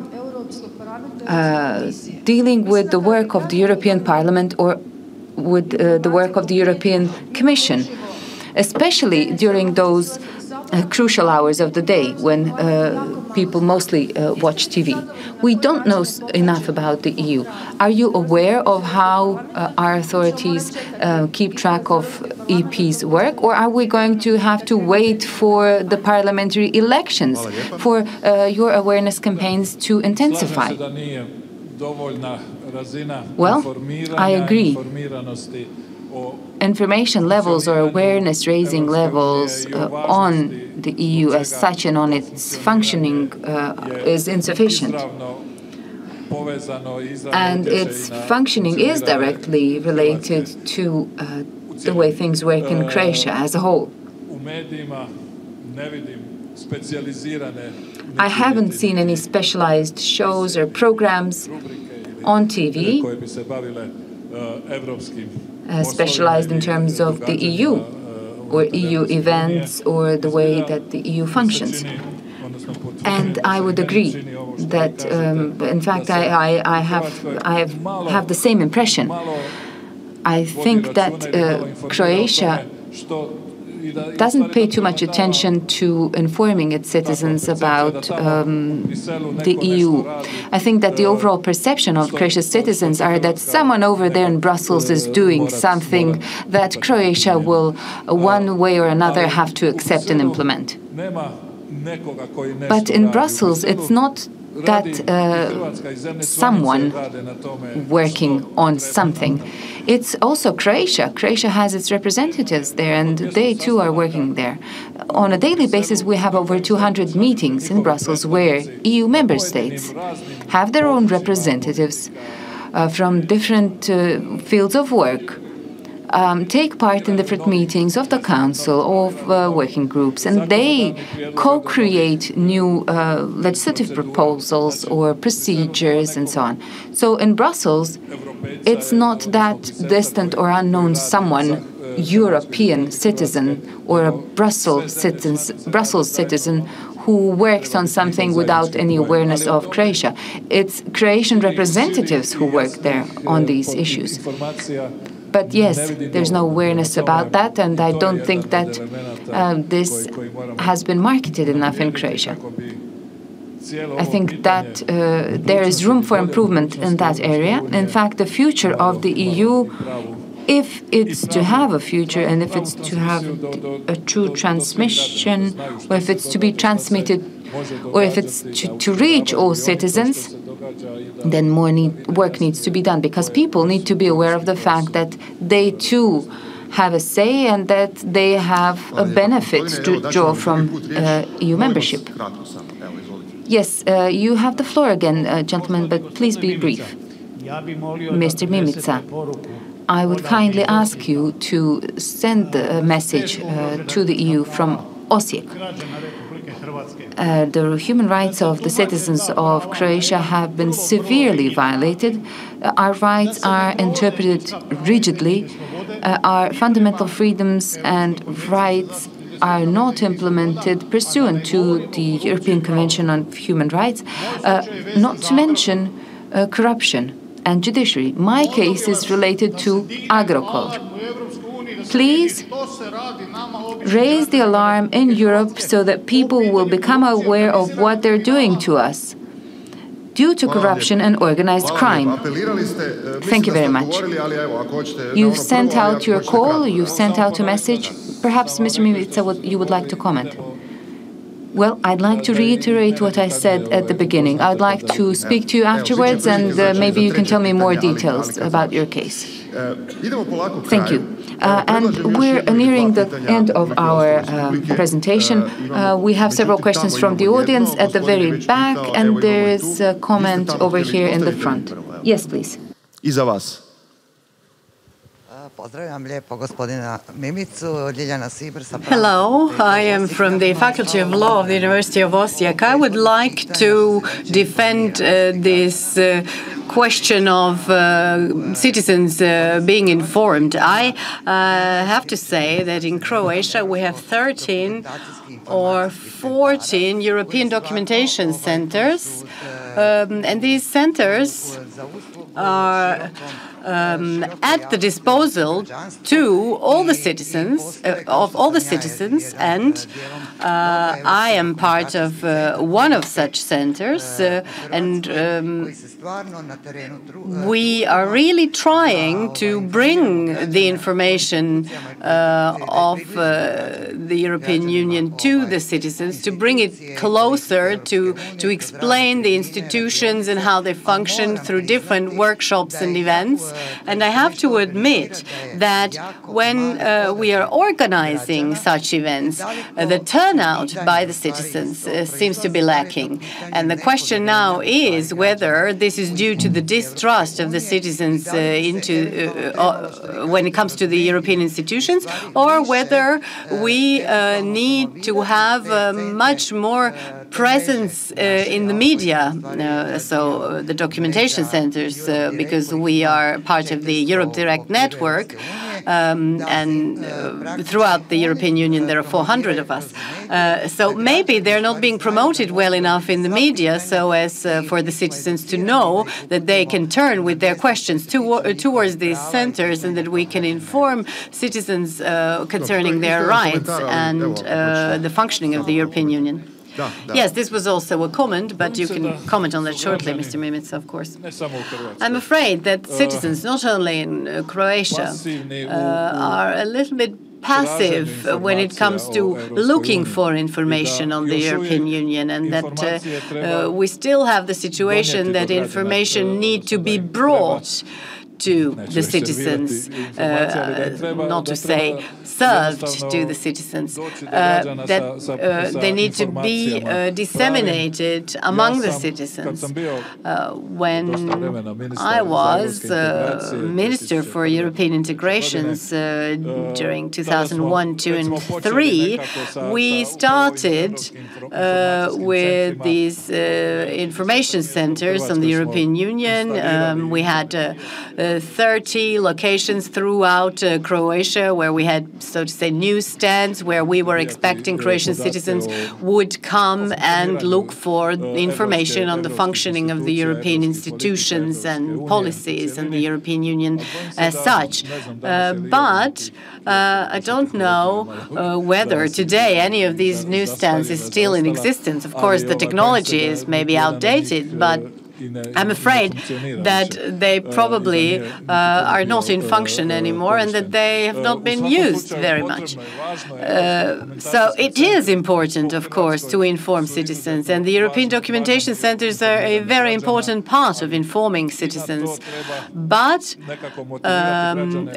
dealing with the work of the European Parliament or with the work of the European Commission, especially during those crucial hours of the day when people mostly watch TV. We don't know enough about the EU. Are you aware of how our authorities keep track of EP's work, or are we going to have to wait for the parliamentary elections for your awareness campaigns to intensify? Well, I agree. Information levels or awareness-raising levels on the EU as such and on its functioning is insufficient. And its functioning is directly related to the way things work in Croatia as a whole. I haven't seen any specialized shows or programs on TV specialized in terms of the EU or EU events or the way that the EU functions. And I would agree that, in fact, I have the same impression. I think that Croatia doesn't pay too much attention to informing its citizens about the EU. I think that the overall perception of Croatia's citizens are that someone over there in Brussels is doing something that Croatia will, one way or another, have to accept and implement. But in Brussels, it's not that someone working on something. It's also Croatia. Croatia has its representatives there, and they too are working there. On a daily basis, we have over 200 meetings in Brussels where EU member states have their own representatives from different fields of work, take part in different meetings of the Council, of working groups, and they co-create new legislative proposals or procedures and so on. So in Brussels, it's not that distant or unknown someone, European citizen or a Brussels citizen who works on something without any awareness of Croatia. It's Croatian representatives who work there on these issues. But yes, there's no awareness about that, and I don't think that this has been marketed enough in Croatia. I think that there is room for improvement in that area. In fact, the future of the EU, if it's to have a future and if it's to have a true transmission, or if it's to be transmitted, or if it's to reach all citizens, then more work needs to be done, because people need to be aware of the fact that they too have a say and that they have a benefit to draw from EU membership. Yes, you have the floor again, gentlemen, but please be brief. Mr. Mimica, I would kindly ask you to send a message to the EU from Osijek. The human rights of the citizens of Croatia have been severely violated. Our rights are interpreted rigidly. Our fundamental freedoms and rights are not implemented pursuant to the European Convention on Human Rights, not to mention corruption and judiciary. My case is related to Agrokor. Please raise the alarm in Europe so that people will become aware of what they're doing to us due to corruption and organized crime. Thank you very much. You've sent out your call, you've sent out a message. Perhaps, Mr. Mimica, you would like to comment. Well, I'd like to reiterate what I said at the beginning. I'd like to speak to you afterwards, and maybe you can tell me more details about your case. Thank you. And we're nearing the end of our presentation. We have several questions from the audience at the very back, and there's a comment over here in the front. Yes, please. Hello, I am from the Faculty of Law of the University of Osijek. I would like to defend this question of citizens being informed. I have to say that in Croatia we have 13 or 14 European documentation centers, and these centers are at the disposal to all the citizens, and I am part of one of such centers, and we are really trying to bring the information of the European Union to the citizens, to bring it closer, to explain the institutions and how they function through different workshops and events. And I have to admit that when we are organizing such events, the turnout by the citizens seems to be lacking. And the question now is whether this is due to the distrust of the citizens when it comes to the European institutions, or whether we need to have much more presence in the media, so the documentation centers, because we are part of the Europe Direct network, and throughout the European Union there are 400 of us. So maybe they're not being promoted well enough in the media so as for the citizens to know that they can turn with their questions towards these centers, and that we can inform citizens concerning their rights and the functioning of the European Union. Yes, this was also a comment, but you can comment on that shortly, Mr. Mimica, of course. I'm afraid that citizens, not only in Croatia, are a little bit passive when it comes to looking for information on the European Union, and that we still have the situation that information need to be brought to the citizens, not to say served to the citizens, that they need to be disseminated among the citizens. When I was Minister for European Integrations during 2001, 2 and 3, we started with these information centers on the European Union. We had 30 locations throughout Croatia where we had, so to say, newsstands where we were expecting Croatian citizens would come and look for information on the functioning of the European institutions and policies and the European Union as such. But I don't know whether today any of these newsstands is still in existence. Of course, the technology is maybe outdated, but I'm afraid that they probably are not in function anymore, and that they have not been used very much. So it is important, of course, to inform citizens, and the European documentation centers are a very important part of informing citizens. But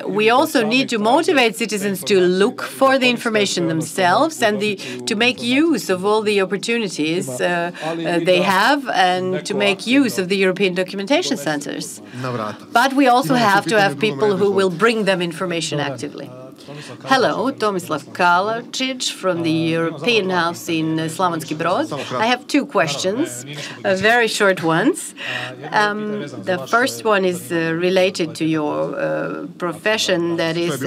we also need to motivate citizens to look for the information themselves and to make use of all the opportunities they have, and to make use of the European documentation centers. But we also have to have people who will bring them information actively. Hello, Tomislav Kalacic from the European House in Slavonski Brod. I have two questions, very short ones. The first one is related to your profession, that is,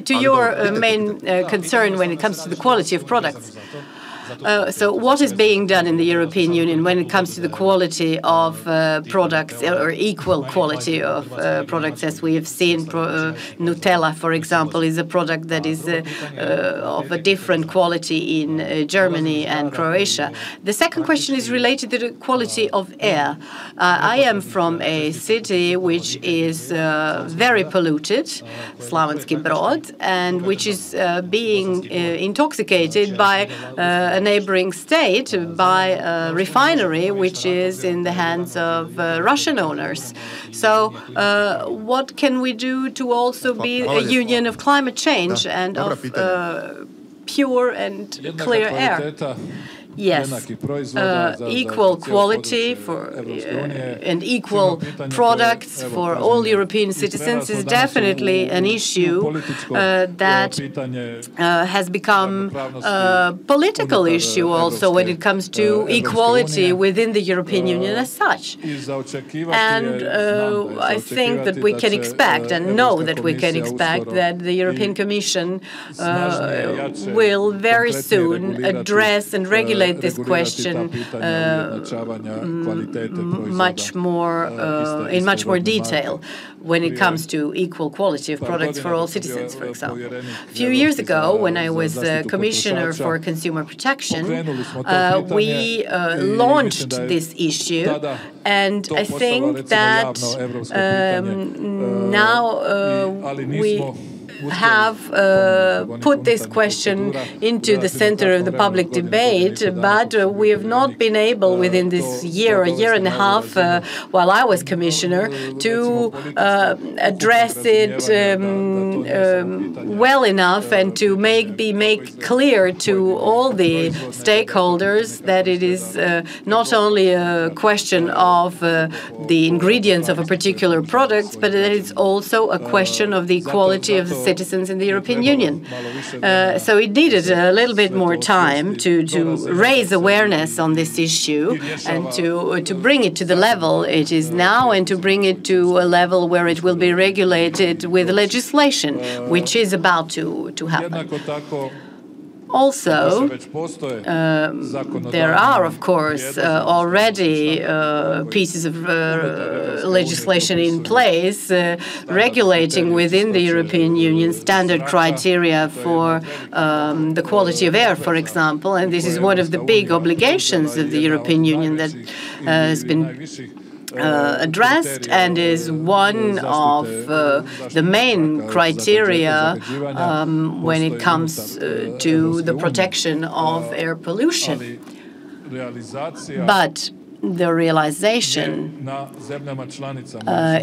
to your main concern when it comes to the quality of products. So what is being done in the European Union when it comes to the quality of products, or equal quality of products, as we have seen? Nutella, for example, is a product that is of a different quality in Germany and Croatia. The second question is related to the quality of air. I am from a city which is very polluted, Slavonski Brod, and which is being intoxicated by a neighboring state, by a refinery which is in the hands of Russian owners. So what can we do to also be a union of climate change and of pure and clear air? Yes, equal quality for and equal products for all European citizens is definitely an issue that has become a political issue also when it comes to equality within the European Union as such. And I think that we can expect and know that we can expect that the European Commission will very soon address and regulate this question much more in much more detail when it comes to equal quality of products for all citizens, for example. A few years ago, when I was Commissioner for Consumer Protection, we launched this issue, and I think that now we have put this question into the center of the public debate, but we have not been able within this year, a year and a half, while I was Commissioner, to address it well enough and to make clear to all the stakeholders that it is not only a question of the ingredients of a particular product, but that it's also a question of the equality of the citizens in the European Union. So it needed a little bit more time to raise awareness on this issue and to bring it to the level it is now, and to bring it to a level where it will be regulated with legislation, which is about to happen. Also, there are, of course, already pieces of legislation in place regulating within the European Union standard criteria for the quality of air, for example, and this is one of the big obligations of the European Union that has been addressed and is one of the main criteria when it comes to the protection of air pollution. But the realization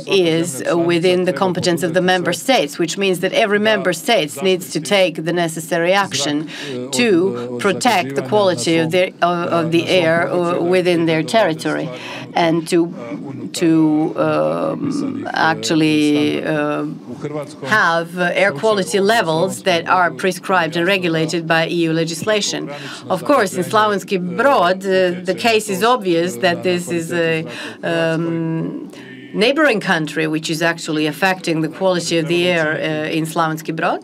is within the competence of the member states, which means that every member state needs to take the necessary action to protect the quality of the air within their territory, and to actually have air quality levels that are prescribed and regulated by EU legislation. Of course, in Slavonski Brod, the case is obvious that this is a neighboring country which is actually affecting the quality of the air in Slavonski Brod.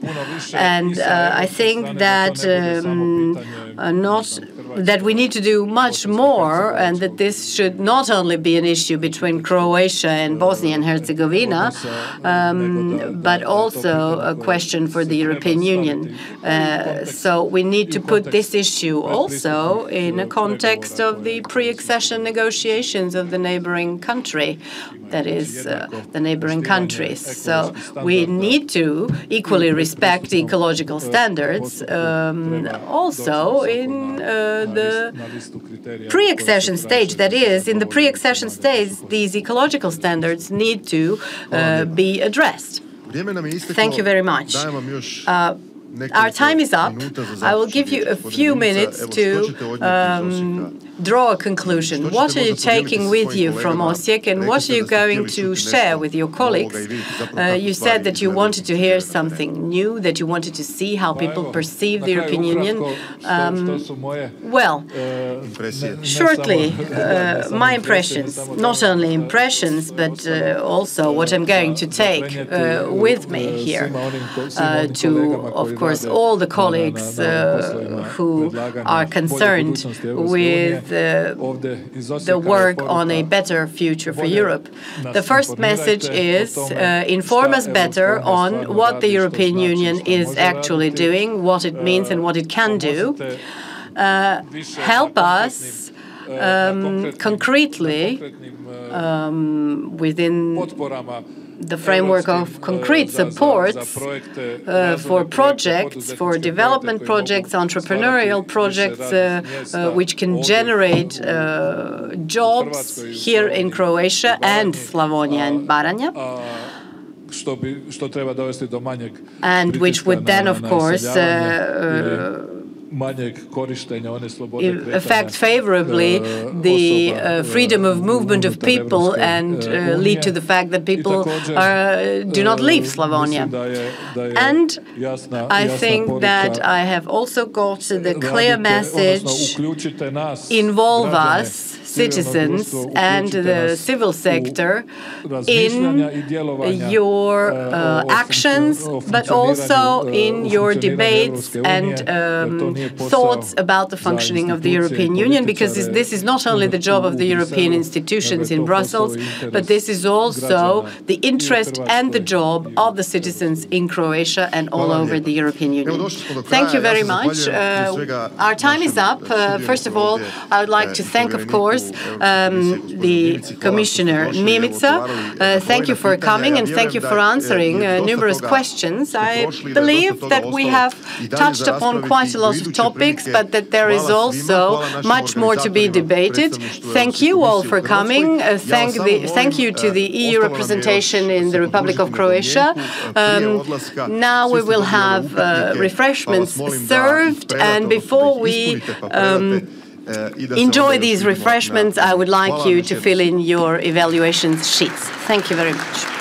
And I think that that we need to do much more, and that this should not only be an issue between Croatia and Bosnia and Herzegovina, but also a question for the European Union. So we need to put this issue also in a context of the pre-accession negotiations of the neighboring country, that is, the neighboring countries. So we need to equally respect ecological standards also in the pre-accession stage. That is, in the pre-accession stage, these ecological standards need to be addressed. Thank you very much. Our time is up. I will give you a few minutes to draw a conclusion. What are you taking with you from Osijek, and what are you going to share with your colleagues? You said that you wanted to hear something new, that you wanted to see how people perceive the European Union. Well, shortly, my impressions, not only impressions, but also what I'm going to take with me here to, of course, all the colleagues who are concerned with the work on a better future for Europe. The first message is inform us better on what the European Union is actually doing, what it means and what it can do. Help us concretely within the framework of concrete supports for projects, for development projects, entrepreneurial projects, which can generate jobs here in Croatia and Slavonia and Baranja, and which would then, of course, affect favorably the freedom of movement of people and lead to the fact that people do not leave Slavonia. And I think that I have also got the clear message: involve us, citizens and the civil sector, in your actions, but also in your debates and thoughts about the functioning of the European Union, because this is not only the job of the European institutions in Brussels, but this is also the interest and the job of the citizens in Croatia and all over the European Union. Thank you very much. Our time is up. First of all, I would like to thank, of course, the Commissioner Mimica. Thank you for coming and thank you for answering numerous questions. I believe that we have touched upon quite a lot of topics, but that there is also much more to be debated. Thank you all for coming. Thank you to the EU representation in the Republic of Croatia. Now we will have refreshments served, and before we enjoy these refreshments, I would like you to fill in your evaluation sheets. Thank you very much.